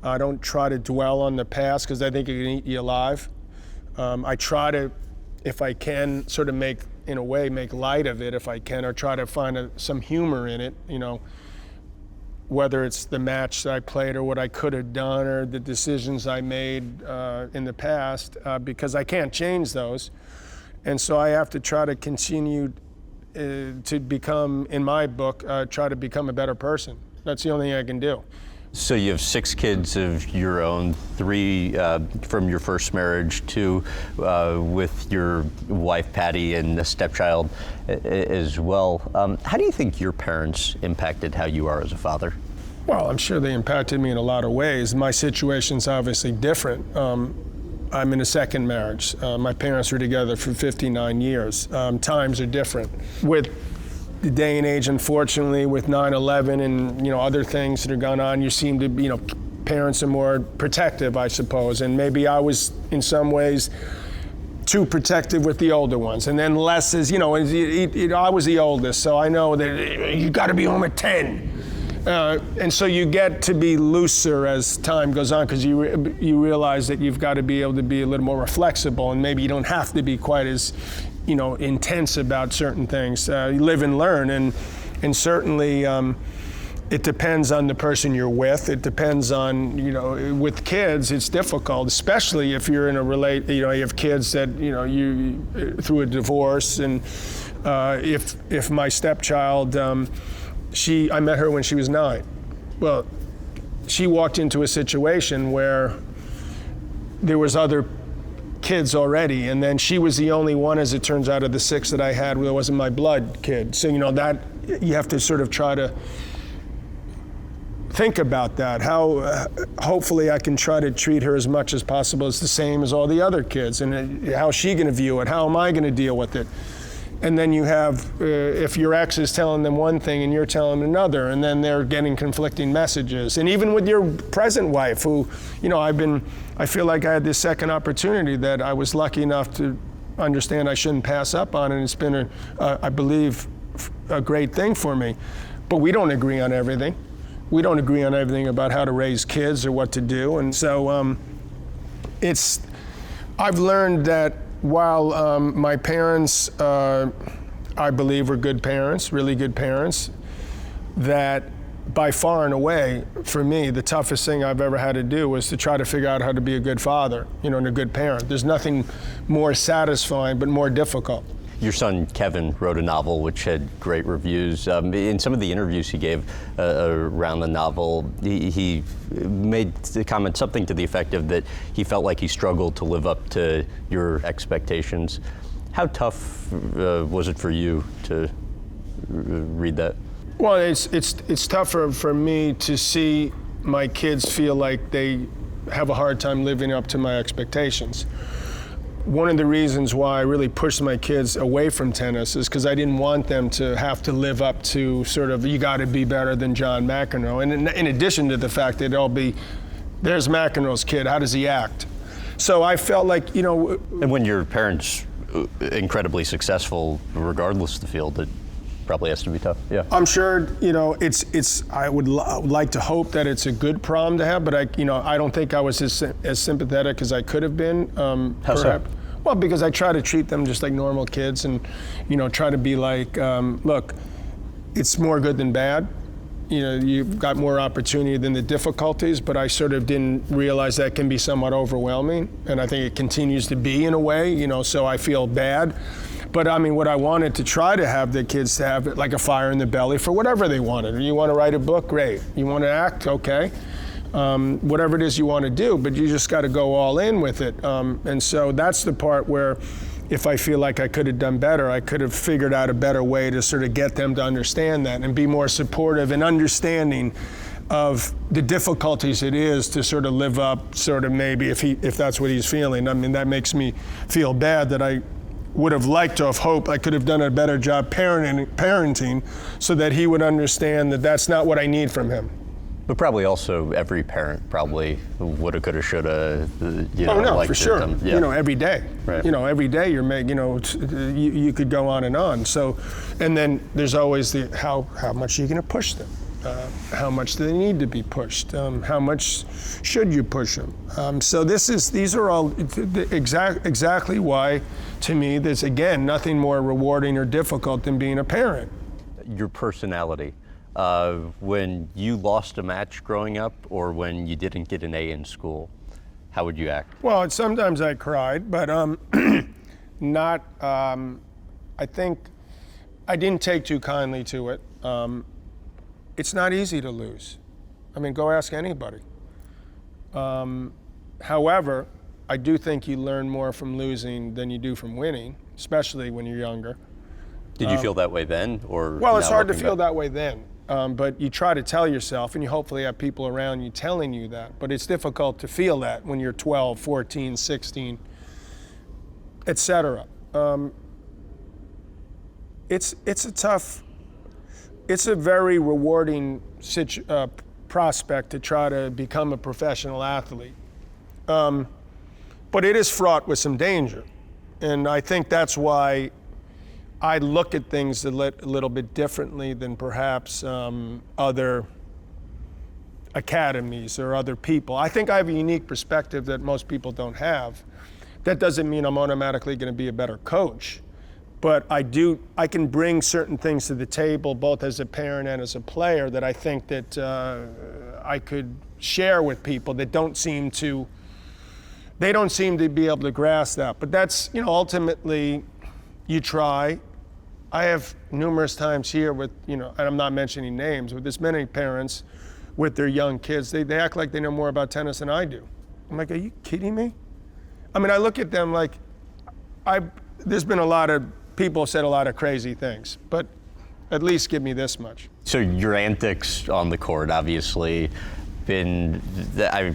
I don't try to dwell on the past because I think it can eat you alive. I try to, if I can, sort of make light of it if I can, or try to find some humor in it, whether it's the match that I played or what I could have done or the decisions I made in the past, because I can't change those. And so I have to try to continue to become, in my book, try to become a better person. That's the only thing I can do. So you have 6 kids of your own, 3 from your first marriage, 2 with your wife Patty, and a stepchild as well. How do you think your parents impacted how you are as a father? Well, I'm sure they impacted me in a lot of ways. My situation's obviously different. I'm in a second marriage. My parents were together for 59 years. Times are different. With the day and age, unfortunately, with 9/11 and other things that are going on, you seem to, parents are more protective, I suppose. And maybe I was, in some ways, too protective with the older ones. And then less is, I was the oldest, so I know that you got to be home at 10. And so you get to be looser as time goes on, because you realize that you've got to be able to be a little more flexible, and maybe you don't have to be quite as intense about certain things. You live and learn, and certainly it depends on the person you're with. It depends on, with kids, it's difficult, especially if you're in a you have kids that, you through a divorce, and if my stepchild, I met her when she was 9. Well, she walked into a situation where there was other kids already, and then she was the only one, as it turns out, of the 6 that I had, that wasn't my blood kid. So that you have to sort of try to think about that. How hopefully I can try to treat her as much as possible as the same as all the other kids, and how's she going to view it? How am I going to deal with it? And then you have, if your ex is telling them one thing and you're telling them another, and then they're getting conflicting messages. And even with your present wife, who, I feel like I had this second opportunity that I was lucky enough to understand I shouldn't pass up on, and it's been, I believe, a great thing for me. But we don't agree on everything. We don't agree on everything about how to raise kids or what to do. And so I've learned that while my parents, I believe, were good parents, really good parents, that by far and away, for me, the toughest thing I've ever had to do was to try to figure out how to be a good father, and a good parent. There's nothing more satisfying but more difficult. Your son, Kevin, wrote a novel which had great reviews. In some of the interviews he gave around the novel, he made the comment, something to the effect of that he felt like he struggled to live up to your expectations. How tough was it for you to read that? Well, it's tougher for me to see my kids feel like they have a hard time living up to my expectations. One of the reasons why I really pushed my kids away from tennis is because I didn't want them to have to live up to sort of, you got to be better than John McEnroe. And in addition to the fact that it'll be, there's McEnroe's kid, how does he act? So I felt like, And when your parents incredibly successful, regardless of the field, it probably has to be tough. Yeah. I'm sure, I would like to hope that it's a good problem to have, but I don't think I was as sympathetic as I could have been. How so? Well, because I try to treat them just like normal kids, and, try to be like, look, it's more good than bad. You've got more opportunity than the difficulties, but I sort of didn't realize that can be somewhat overwhelming, and I think it continues to be in a way, so I feel bad. But I mean, what I wanted to try to have the kids to have, like a fire in the belly for whatever they wanted. You want to write a book? Great. You want to act? Okay. Whatever it is you want to do, but you just got to go all in with it. And so that's the part where, if I feel like I could have done better, I could have figured out a better way to sort of get them to understand that and be more supportive and understanding of the difficulties it is to sort of live up, sort of maybe if that's what he's feeling. I mean, that makes me feel bad that I would have liked to have hoped I could have done a better job parenting so that he would understand that that's not what I need from him. But probably also every parent probably woulda, coulda, shoulda, for sure. Yeah. Every day. Right. Every day you're making, you could go on and on. So, and then there's always the how much are you going to push them? How much do they need to be pushed? How much should you push them? So these are all exactly why, to me, there's again nothing more rewarding or difficult than being a parent. Your personality. When you lost a match growing up, or when you didn't get an A in school, how would you act? Well, sometimes I cried, but not. I think I didn't take too kindly to it. It's not easy to lose. I mean, go ask anybody. However, I do think you learn more from losing than you do from winning, especially when you're younger. Did you feel that way then, or? Well, it's hard to feel that way then, but you try to tell yourself, and you hopefully have people around you telling you that, but it's difficult to feel that when you're 12, 14, 16, etc. It's a very rewarding prospect to try to become a professional athlete. But it is fraught with some danger. And I think that's why I look at things a little bit differently than perhaps other academies or other people. I think I have a unique perspective that most people don't have. That doesn't mean I'm automatically going to be a better coach. But I can bring certain things to the table, both as a parent and as a player, that I think that I could share with people that don't seem to be able to grasp that. But that's, ultimately, you try. I have numerous times here with, and I'm not mentioning names, with this many parents with their young kids, they act like they know more about tennis than I do. I'm like, are you kidding me? I mean, I look at them like, there's been a lot of people have said a lot of crazy things, but at least give me this much. So your antics on the court, obviously, been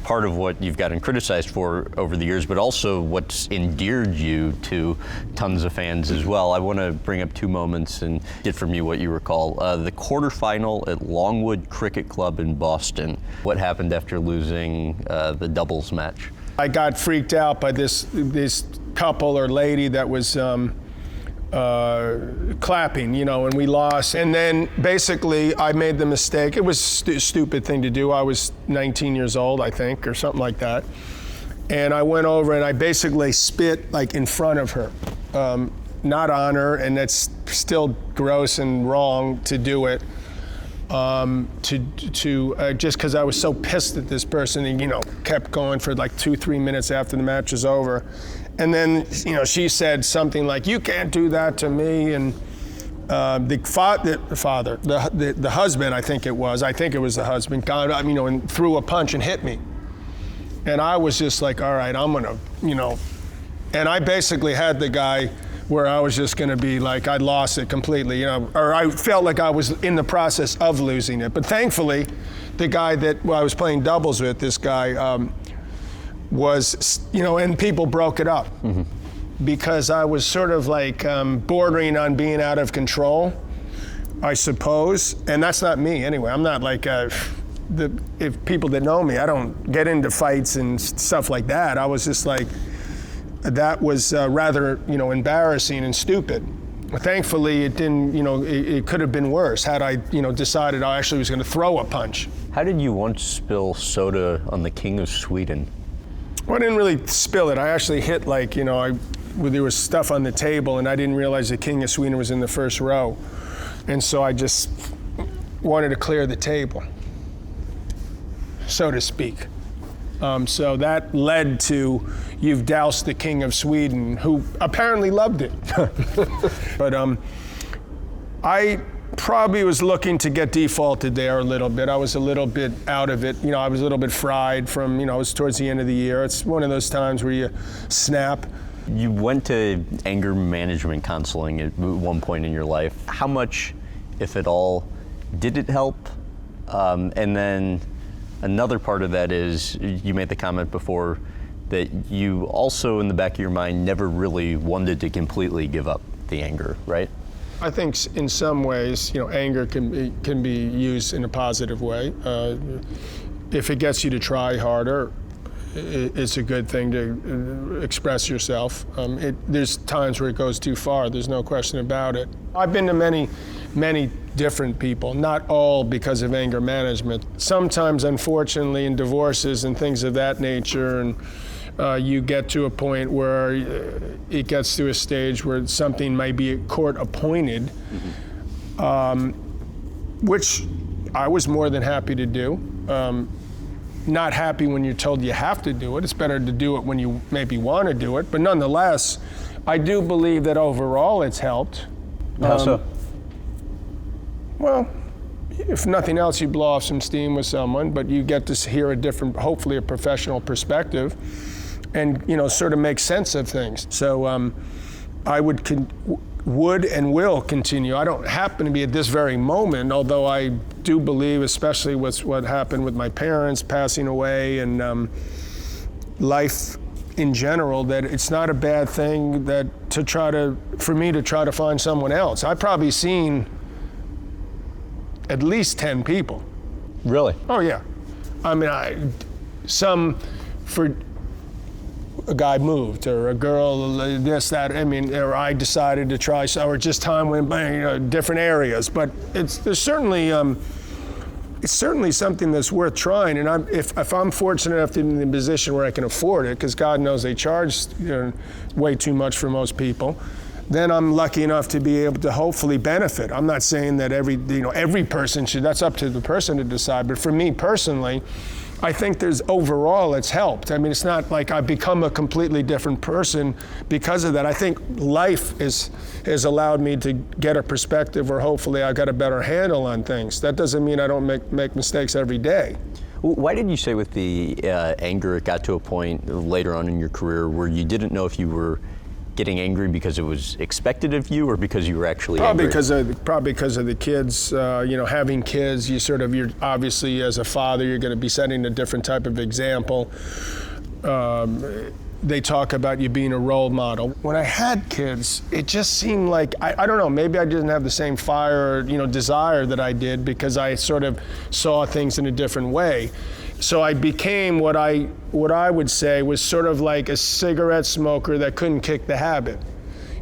part of what you've gotten criticized for over the years, but also what's endeared you to tons of fans as well. I want to bring up two moments and get from you what you recall. The quarterfinal at Longwood Cricket Club in Boston. What happened after losing the doubles match? I got freaked out by this couple or lady that was clapping, and we lost. And then basically I made the mistake. It was a stupid thing to do. I was 19 years old, I think, or something like that. And I went over and I basically spit like in front of her, not on her, and that's still gross and wrong to do it. Just because I was so pissed at this person, and kept going for like 2-3 minutes after the match was over. And then, she said something like, "You can't do that to me." And the husband, I think it was the husband, got up, and threw a punch and hit me. And I was just like, all right, I'm gonna, and I basically had the guy where I was just gonna be like, I'd lost it completely, or I felt like I was in the process of losing it. But thankfully, the guy that I was playing doubles with, this guy, was, and people broke it up because I was sort of like bordering on being out of control, I suppose. And that's not me anyway. I'm not like, if people that know me, I don't get into fights and stuff like that. I was just like, that was rather, embarrassing and stupid. Thankfully, it didn't, it could have been worse had I, decided I actually was going to throw a punch. How did you once spill soda on the King of Sweden? Well, I didn't really spill it. I actually hit there was stuff on the table and I didn't realize the King of Sweden was in the first row. And so I just wanted to clear the table, so to speak. So that led to, you've doused the King of Sweden, who apparently loved it. But I probably was looking to get defaulted there a little bit. I was a little bit out of it. I was a little bit fried from, it was towards the end of the year. It's one of those times where you snap. You went to anger management counseling at one point in your life. How much, if at all, did it help? And then another part of that is, you made the comment before that you also, in the back of your mind, never really wanted to completely give up the anger, right? I think in some ways, anger can be used in a positive way. If it gets you to try harder, it's a good thing to express yourself. There's times where it goes too far. There's no question about it. I've been to many different people, not all because of anger management. Sometimes, unfortunately, in divorces and things of that nature, and you get to a point where it gets to a stage where something might be court appointed, which I was more than happy to do. Not happy when you're told you have to do it. It's better to do it when you maybe want to do it. But nonetheless, I do believe that overall it's helped. How so? Well, if nothing else, you blow off some steam with someone, but you get to hear a different, hopefully a professional perspective, and sort of make sense of things. So I would and will continue. I don't happen to be at this very moment, although I do believe, especially with what happened with my parents passing away and life in general, that it's not a bad thing for me to try to find someone else. I've probably seen at least 10 people. Really? Oh yeah. I mean, for a guy moved, or a girl this, that, or I decided to try, or just time went by, different areas. But it's certainly something that's worth trying. And if I'm fortunate enough to be in the position where I can afford it, because God knows they charge way too much for most people, then I'm lucky enough to be able to hopefully benefit. I'm not saying that every person should. That's up to the person to decide. But for me personally, I think overall it's helped. I mean, it's not like I've become a completely different person because of that. I think life has allowed me to get a perspective where hopefully I've got a better handle on things. That doesn't mean I don't make mistakes every day. Why did you say with the anger, it got to a point later on in your career where you didn't know if you were getting angry because it was expected of you, or because you were actually angry? Probably because of the kids. Having kids, you're obviously, as a father, you're going to be setting a different type of example. They talk about you being a role model. When I had kids, it just seemed like, I don't know, maybe I didn't have the same fire or desire that I did, because I sort of saw things in a different way. So I became what I would say was sort of like a cigarette smoker that couldn't kick the habit.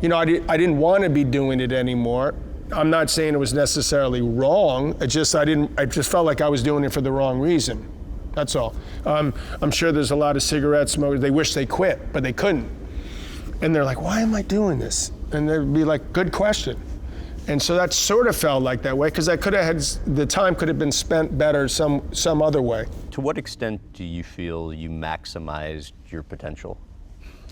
I didn't want to be doing it anymore. I'm not saying it was necessarily wrong. I just felt like I was doing it for the wrong reason. That's all. I'm sure there's a lot of cigarette smokers, they wish they quit, but they couldn't. And they're like, why am I doing this? And they'd be like, good question. And so that sort of felt like that way, because the time could have been spent better some other way. To what extent do you feel you maximized your potential?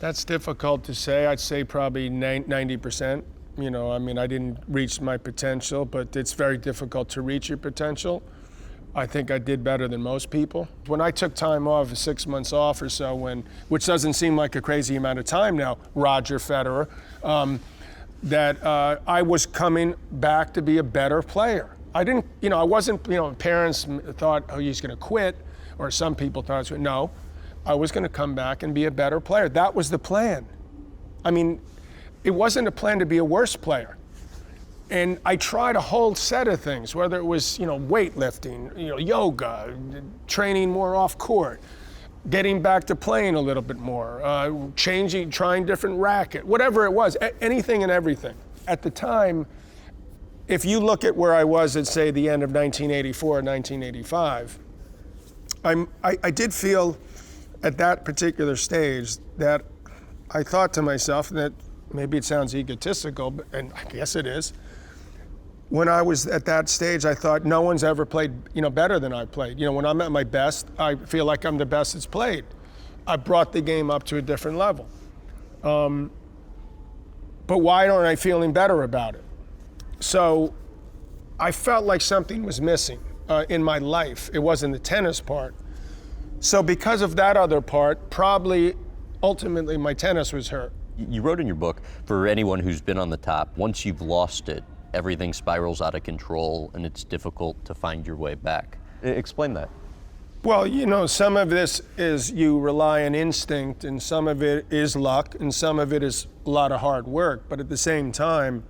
That's difficult to say. I'd say probably 90%. I didn't reach my potential, but it's very difficult to reach your potential. I think I did better than most people. When I took time off, 6 months off or so, which doesn't seem like a crazy amount of time now, Roger Federer, that I was coming back to be a better player. I didn't, I wasn't, parents thought, oh, he's going to quit, or some people thought I was going to. No, I was going to come back and be a better player. That was the plan. I mean, it wasn't a plan to be a worse player. And I tried a whole set of things, whether it was, weightlifting, yoga, training more off court, getting back to playing a little bit more, trying different racket, whatever it was, anything and everything. At the time, if you look at where I was at, say, the end of 1984, 1985, I did feel at that particular stage that I thought to myself, that maybe it sounds egotistical, and I guess it is, when I was at that stage, I thought no one's ever played, better than I played. When I'm at my best, I feel like I'm the best that's played. I brought the game up to a different level. But why aren't I feeling better about it? So I felt like something was missing in my life. It wasn't the tennis part. So because of that other part, probably ultimately my tennis was hurt. You wrote in your book, for anyone who's been on the top, once you've lost it, everything spirals out of control and it's difficult to find your way back. Explain that. Well, some of this is you rely on instinct, and some of it is luck, and some of it is a lot of hard work. But at the same time,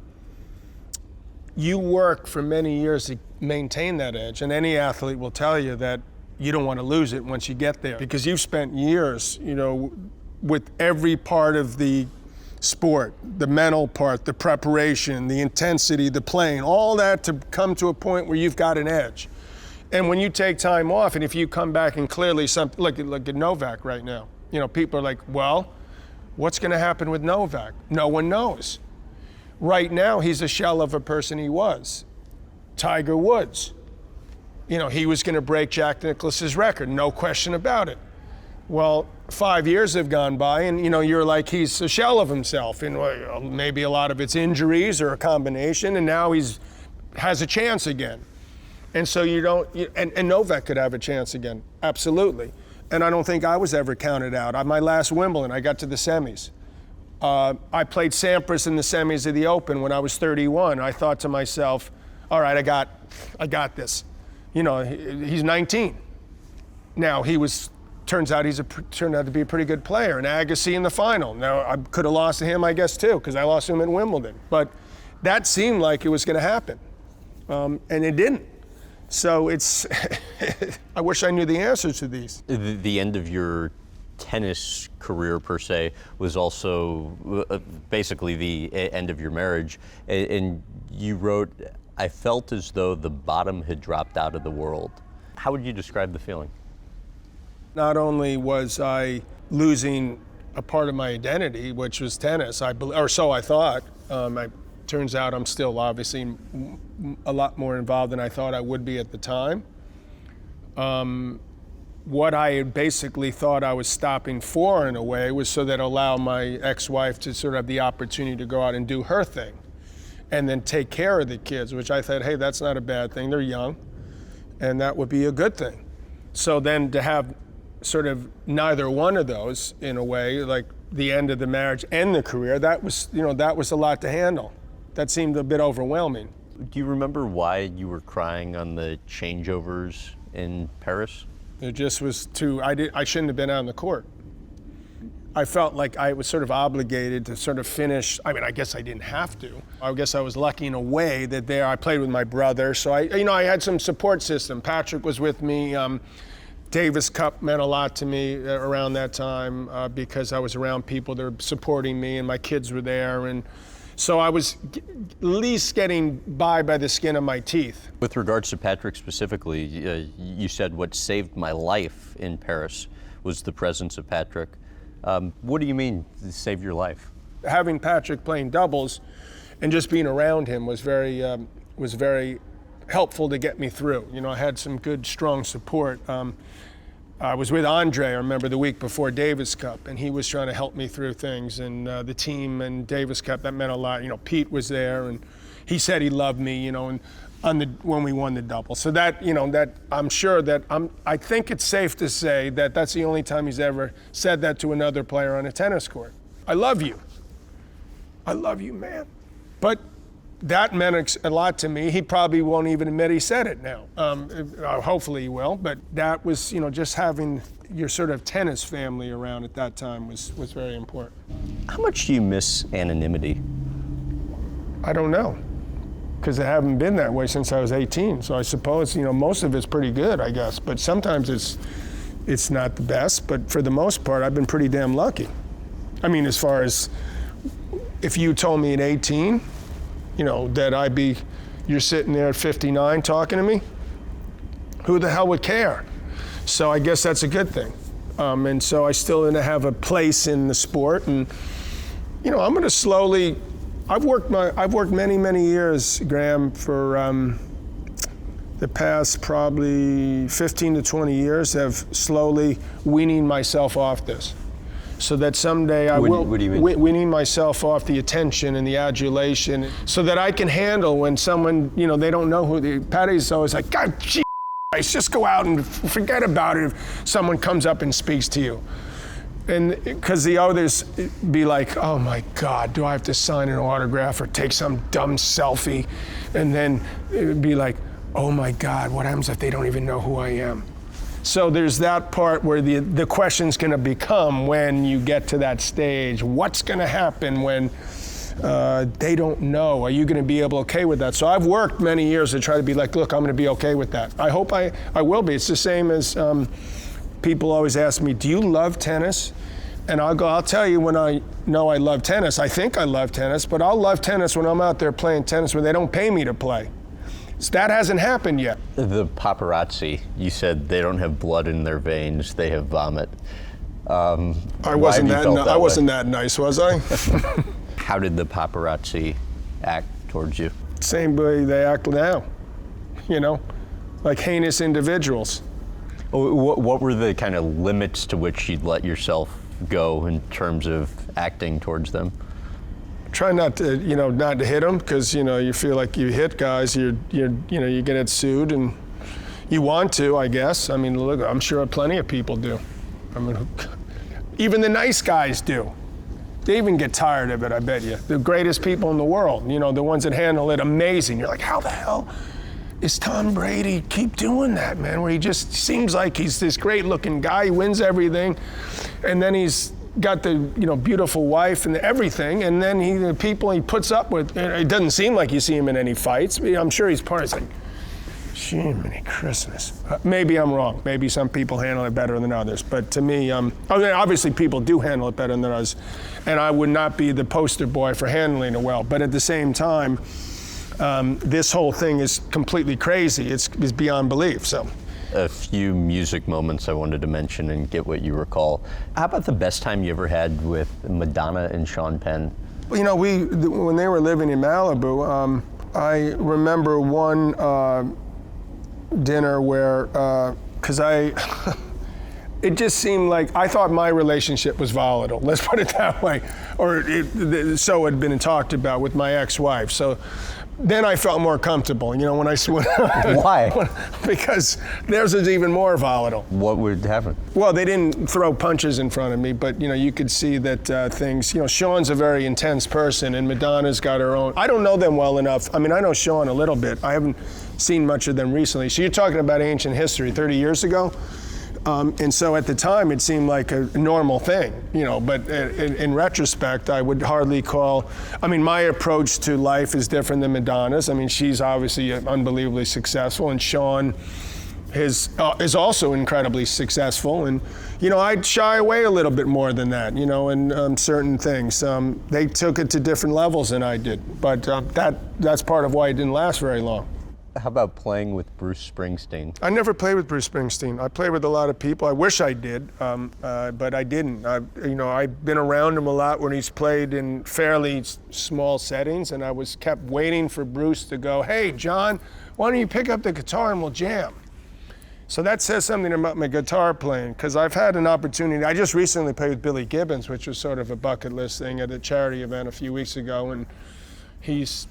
you work for many years to maintain that edge. And any athlete will tell you that you don't want to lose it once you get there, because you've spent years, with every part of the sport, the mental part, the preparation, the intensity, the playing, all that to come to a point where you've got an edge. And when you take time off, and if you come back and clearly look at Novak right now, people are like, well, what's going to happen with Novak? No one knows. Right now, he's a shell of a person he was. Tiger Woods, he was going to break Jack Nicklaus's record, no question about it. Well, 5 years have gone by, and you're like, he's a shell of himself. And maybe a lot of it's injuries or a combination, and now he's has a chance again. And so and Novak could have a chance again, absolutely. And I don't think I was ever counted out. On my last Wimbledon, I got to the semis. I played Sampras in the semis of the Open when I was 31. I thought to myself, all right, I got this. You know, he's 19. Now turns out turned out to be a pretty good player. And Agassi in the final. Now I could have lost to him, I guess, too, because I lost to him at Wimbledon. But that seemed like it was going to happen, and it didn't. So it's, I wish I knew the answers to these. The end of your tennis career, per se, was also basically the end of your marriage. And you wrote, I felt as though the bottom had dropped out of the world. How would you describe the feeling? Not only was I losing a part of my identity, which was tennis, or so I thought. Turns out I'm still obviously a lot more involved than I thought I would be at the time. What I had basically thought I was stopping for, in a way, was so that allow my ex-wife to sort of have the opportunity to go out and do her thing and then take care of the kids, which I thought, hey, that's not a bad thing. They're young, and that would be a good thing. So then to have sort of neither one of those, in a way, like the end of the marriage and the career, that was a lot to handle. That seemed a bit overwhelming. Do you remember why you were crying on the changeovers in Paris? It just was I shouldn't have been out on the court. I felt like I was sort of obligated to sort of finish. I mean, I guess I didn't have to. I guess I was lucky in a way that I played with my brother, so I had some support system. Patrick was with me. Davis Cup meant a lot to me around that time because I was around people that were supporting me, and my kids were there, and so I was at least getting by the skin of my teeth. With regards to Patrick specifically, you said what saved my life in Paris was the presence of Patrick. What do you mean, save your life? Having Patrick playing doubles and just being around him was very helpful to get me through. You know, I had some good, strong support. I was with Andre, I remember, the week before Davis Cup, and he was trying to help me through things, and the team and Davis Cup, that meant a lot. You know, Pete was there, and he said he loved me, you know, and when we won the double. So that, you know, that I'm sure that I think it's safe to say that that's the only time he's ever said that to another player on a tennis court. I love you. I love you, man. But that meant a lot to me. He probably won't even admit he said it now. Hopefully he will, but that was, you know, just having your sort of tennis family around at that time was very important. How much do you miss anonymity? I don't know, because I haven't been that way since I was 18. So I suppose, you know, most of it's pretty good, I guess, but sometimes it's not the best, but for the most part, I've been pretty damn lucky. I mean, as far as if you told me at 18, you know, that you're sitting there at 59 talking to me, who the hell would care? So I guess that's a good thing. And so I still going to have a place in the sport, and, you know, I'm going to slowly, I've worked many years, Graham, for the past probably 15 to 20 years of slowly weaning myself off this. So that someday I will, what do you mean? Weaning myself off the attention and the adulation, so that I can handle when someone, you know, they don't know Patty's always like, God, Christ, just go out and forget about it if someone comes up and speaks to you. And because the others be like, oh my God, do I have to sign an autograph or take some dumb selfie? And then it'd be like, oh my God, what happens if they don't even know who I am? So there's that part where the question's going to become, when you get to that stage, what's going to happen when they don't know? Are you going to be okay with that? So I've worked many years to try to be like, look, I'm going to be okay with that. I hope I will be. It's the same as people always ask me, do you love tennis? And I'll tell you when I know I love tennis. I think I love tennis, but I'll love tennis when I'm out there playing tennis where they don't pay me to play. So that hasn't happened yet. The paparazzi, you said they don't have blood in their veins, they have vomit. I wasn't that nice, was I? How did the paparazzi act towards you? Same way they act now, you know, like heinous individuals. What were the kind of limits to which you'd let yourself go in terms of acting towards them? try not to, not to hit them, because, you feel like you hit guys, you get sued, and you want to, I guess. I mean, look, I'm sure plenty of people do. I mean, even the nice guys do. They even get tired of it, I bet you. The greatest people in the world, the ones that handle it amazing. You're like, how the hell is Tom Brady keep doing that, man? Where he just seems like he's this great looking guy, he wins everything, and then he's got the beautiful wife and everything, and then the people he puts up with, it doesn't seem like you see him in any fights. I'm sure he's part of it. Like, Jiminy Christmas. Maybe I'm wrong. Maybe some people handle it better than others. But to me, obviously people do handle it better than others, and I would not be the poster boy for handling it well. But at the same time, this whole thing is completely crazy. It's beyond belief. So, a few music moments I wanted to mention and get what you recall. How about the best time you ever had with Madonna and Sean Penn? When they were living in Malibu, I remember one dinner where, because it just seemed like, I thought my relationship was volatile, let's put it that way, or so it had been talked about with my ex-wife. So then I felt more comfortable, when I Why? Because theirs is even more volatile. What would happen? Well, they didn't throw punches in front of me, but you could see that things, Sean's a very intense person, and Madonna's got her own. I don't know them well enough. I mean, I know Sean a little bit. I haven't seen much of them recently. So you're talking about ancient history, 30 years ago? And so at the time, it seemed like a normal thing, but in retrospect, I would hardly call, my approach to life is different than Madonna's. I mean, she's obviously unbelievably successful, and Sean is also incredibly successful. And, I'd shy away a little bit more than that, in certain things. They took it to different levels than I did, but that's part of why it didn't last very long. How about playing with Bruce Springsteen? I never played with Bruce Springsteen. I played with a lot of people. I wish I did, but I didn't. I've been around him a lot when he's played in fairly small settings, and I kept waiting for Bruce to go, "Hey, John, why don't you pick up the guitar and we'll jam?" So that says something about my guitar playing, because I've had an opportunity. I just recently played with Billy Gibbons, which was sort of a bucket list thing at a charity event a few weeks ago, and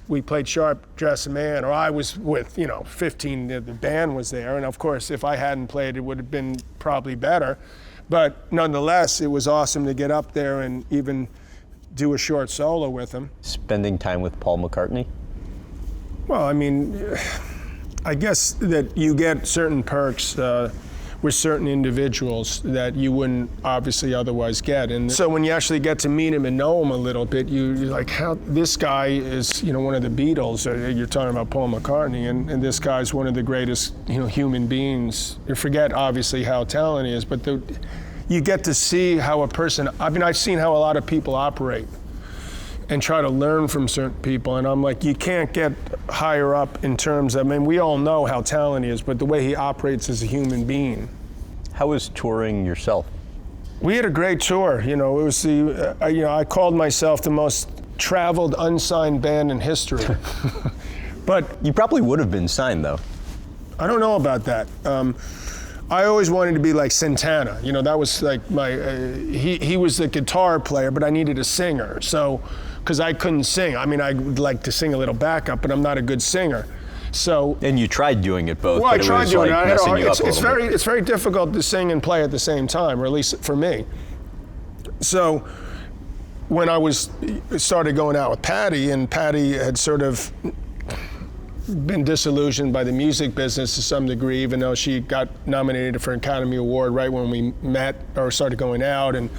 we played Sharp Dressed Man, or I was with, 15, the band was there, and of course, if I hadn't played, it would have been probably better. But nonetheless, it was awesome to get up there and even do a short solo with him. Spending time with Paul McCartney? Well, I guess that you get certain perks with certain individuals that you wouldn't obviously otherwise get. And so when you actually get to meet him and know him a little bit, you're like, how this guy is, one of the Beatles. You're talking about Paul McCartney, and this guy's one of the greatest, human beings. You forget obviously how talented he is, but you get to see how a person, I've seen how a lot of people operate and try to learn from certain people, and I'm like, you can't get higher up in terms of, we all know how talented he is, but the way he operates as a human being. How was touring yourself? We had a great tour. It was I called myself the most traveled unsigned band in history. But you probably would have been signed, though. I don't know about that. I always wanted to be like Santana. That was like he was the guitar player, but I needed a singer. So, because I couldn't sing. I'd like to sing a little backup, but I'm not a good singer. So. And you tried doing it both. Well, but I tried doing it. It's very difficult to sing and play at the same time, or at least for me. So, when I started going out with Patty, and Patty had sort of been disillusioned by the music business to some degree, even though she got nominated for an Academy Award right when we met or started going out, and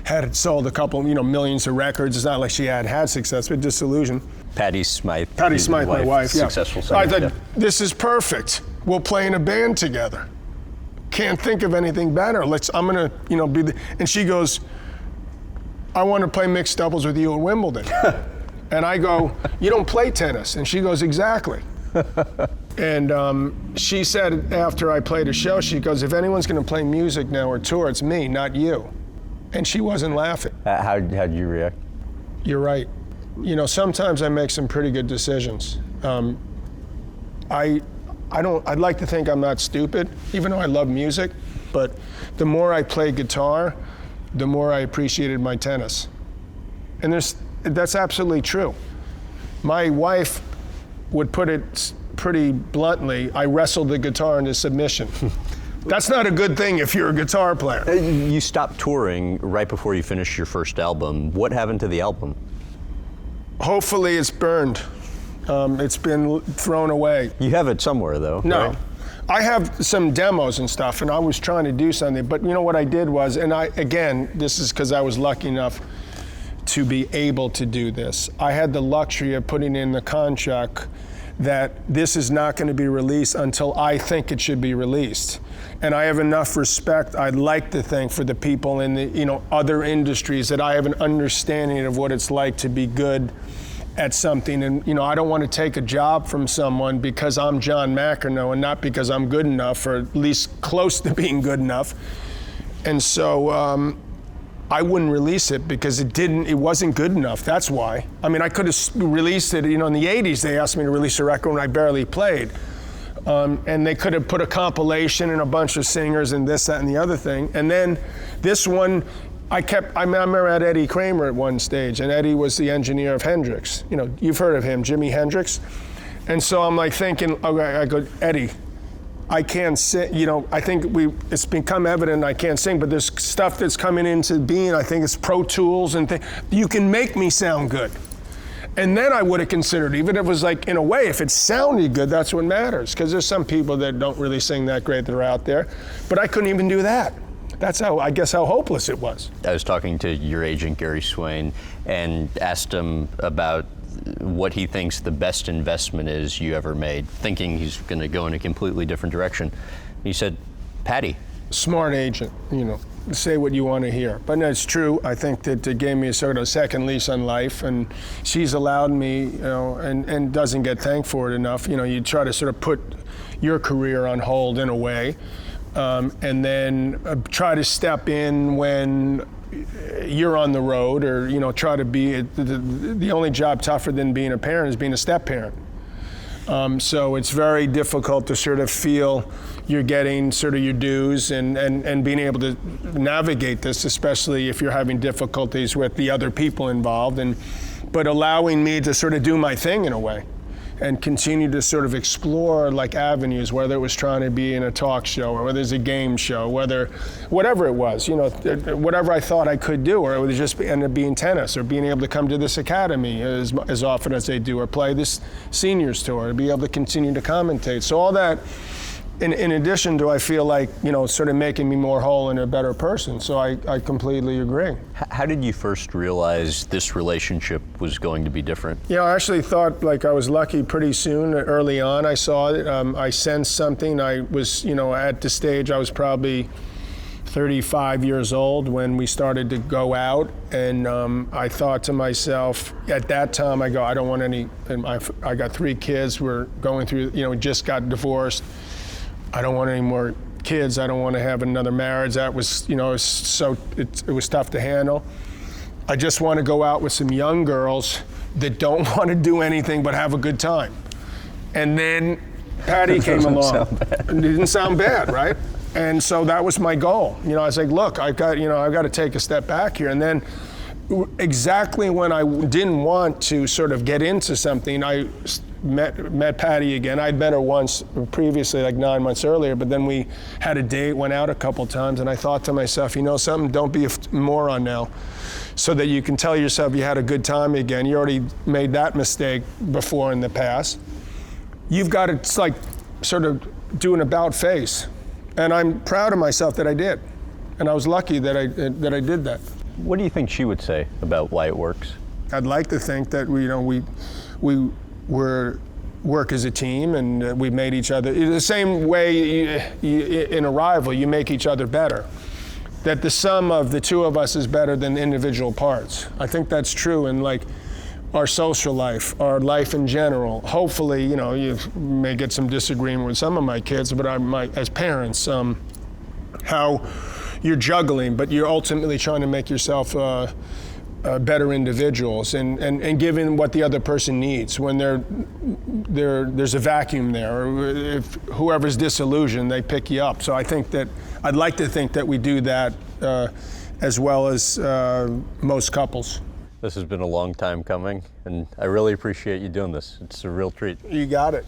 had sold a couple, millions of records. It's not like she had success, but disillusioned. Patty Smyth. Patty Smyth, my wife, yeah. Successful singer. I thought, this is perfect. We'll play in a band together. Can't think of anything better. I'm gonna, be the, and she goes, I want to play mixed doubles with you at Wimbledon. And I go, you don't play tennis. And she goes, exactly. And she said after I played a show, she goes, if anyone's going to play music now or tour, it's me, not you. And she wasn't laughing. How'd you react? You're right. Sometimes I make some pretty good decisions. I'd like to think I'm not stupid, even though I love music, but the more I played guitar, the more I appreciated my tennis. And there's that's absolutely true. My wife would put it pretty bluntly, I wrestled the guitar into submission. That's not a good thing if you're a guitar player. You stopped touring right before you finished your first album. What happened to the album? Hopefully it's burned. It's been thrown away. You have it somewhere, though. No. Right? I have some demos and stuff, and I was trying to do something, but you know what I did was, and again, this is because I was lucky enough to be able to do this. I had the luxury of putting in the contract that this is not going to be released until I think it should be released. And I have enough respect, I'd like to think, for the people in the other industries, that I have an understanding of what it's like to be good at something. And I don't want to take a job from someone because I'm John McEnroe and not because I'm good enough, or at least close to being good enough. And so I wouldn't release it because it wasn't good enough. That's why. I mean, I could have released it, in the 80s they asked me to release a record when I barely played. And they could have put a compilation and a bunch of singers and this, that, and the other thing. And then this one, I remember at Eddie Kramer at one stage, and Eddie was the engineer of Hendrix. You've heard of him, Jimi Hendrix. And so I'm like thinking, okay, I go, Eddie, I can't sing, I think it's become evident I can't sing, but there's stuff that's coming into being, I think it's Pro Tools and things. You can make me sound good. And then I would have considered, even if it was like, in a way, if it sounded good, that's what matters. Because there's some people that don't really sing that great that are out there. But I couldn't even do that. That's how hopeless it was. I was talking to your agent, Gary Swain, and asked him about what he thinks the best investment is you ever made, thinking he's going to go in a completely different direction. He said, Patty. Smart agent, say what you want to hear. But no, it's true. I think that it gave me a sort of second lease on life, and she's allowed me, and doesn't get thanked for it enough. You try to sort of put your career on hold in a way, and then try to step in when you're on the road, or try to be the only job tougher than being a parent is being a step parent. So it's very difficult to sort of feel you're getting sort of your dues and being able to navigate this, especially if you're having difficulties with the other people involved, but allowing me to sort of do my thing in a way and continue to sort of explore like avenues, whether it was trying to be in a talk show or whether it's a game show, whatever it was, whatever I thought I could do, or it would just end up being tennis, or being able to come to this academy as often as they do, or play this seniors tour, or be able to continue to commentate. So all that, in addition to, I feel like, sort of making me more whole and a better person. So I completely agree. How did you first realize this relationship was going to be different? I actually thought like I was lucky pretty soon. Early on, I saw it. I sensed something. I was, at the stage, I was probably 35 years old when we started to go out, and I thought to myself, at that time, I don't want any, and I got 3 kids, we're going through, just got divorced. I don't want any more kids. I don't want to have another marriage. That was, it was tough to handle. I just want to go out with some young girls that don't want to do anything but have a good time. And then Patty came along. It didn't sound bad, right? And so that was my goal. I was like, look, I've got to take a step back here. And then exactly when I didn't want to sort of get into something, I met Patty again. I'd met her once previously, like 9 months earlier, but then we had a date, went out a couple times, and I thought to myself, something, don't be a moron now, so that you can tell yourself you had a good time again. You already made that mistake before in the past. You've got to like sort of do an about face. And I'm proud of myself that I did. And I was lucky that I did that. What do you think she would say about why it works? I'd like to think that we work as a team, and we made each other, the same way in a rival, you make each other better. That the sum of the two of us is better than the individual parts. I think that's true in like our social life, our life in general. Hopefully, you may get some disagreement with some of my kids, but as parents, how you're juggling, but you're ultimately trying to make yourself better individuals, and giving what the other person needs. When there's a vacuum there, or if whoever's disillusioned, they pick you up. So I think that, I'd like to think that we do that as well as most couples. This has been a long time coming, and I really appreciate you doing this. It's a real treat. You got it.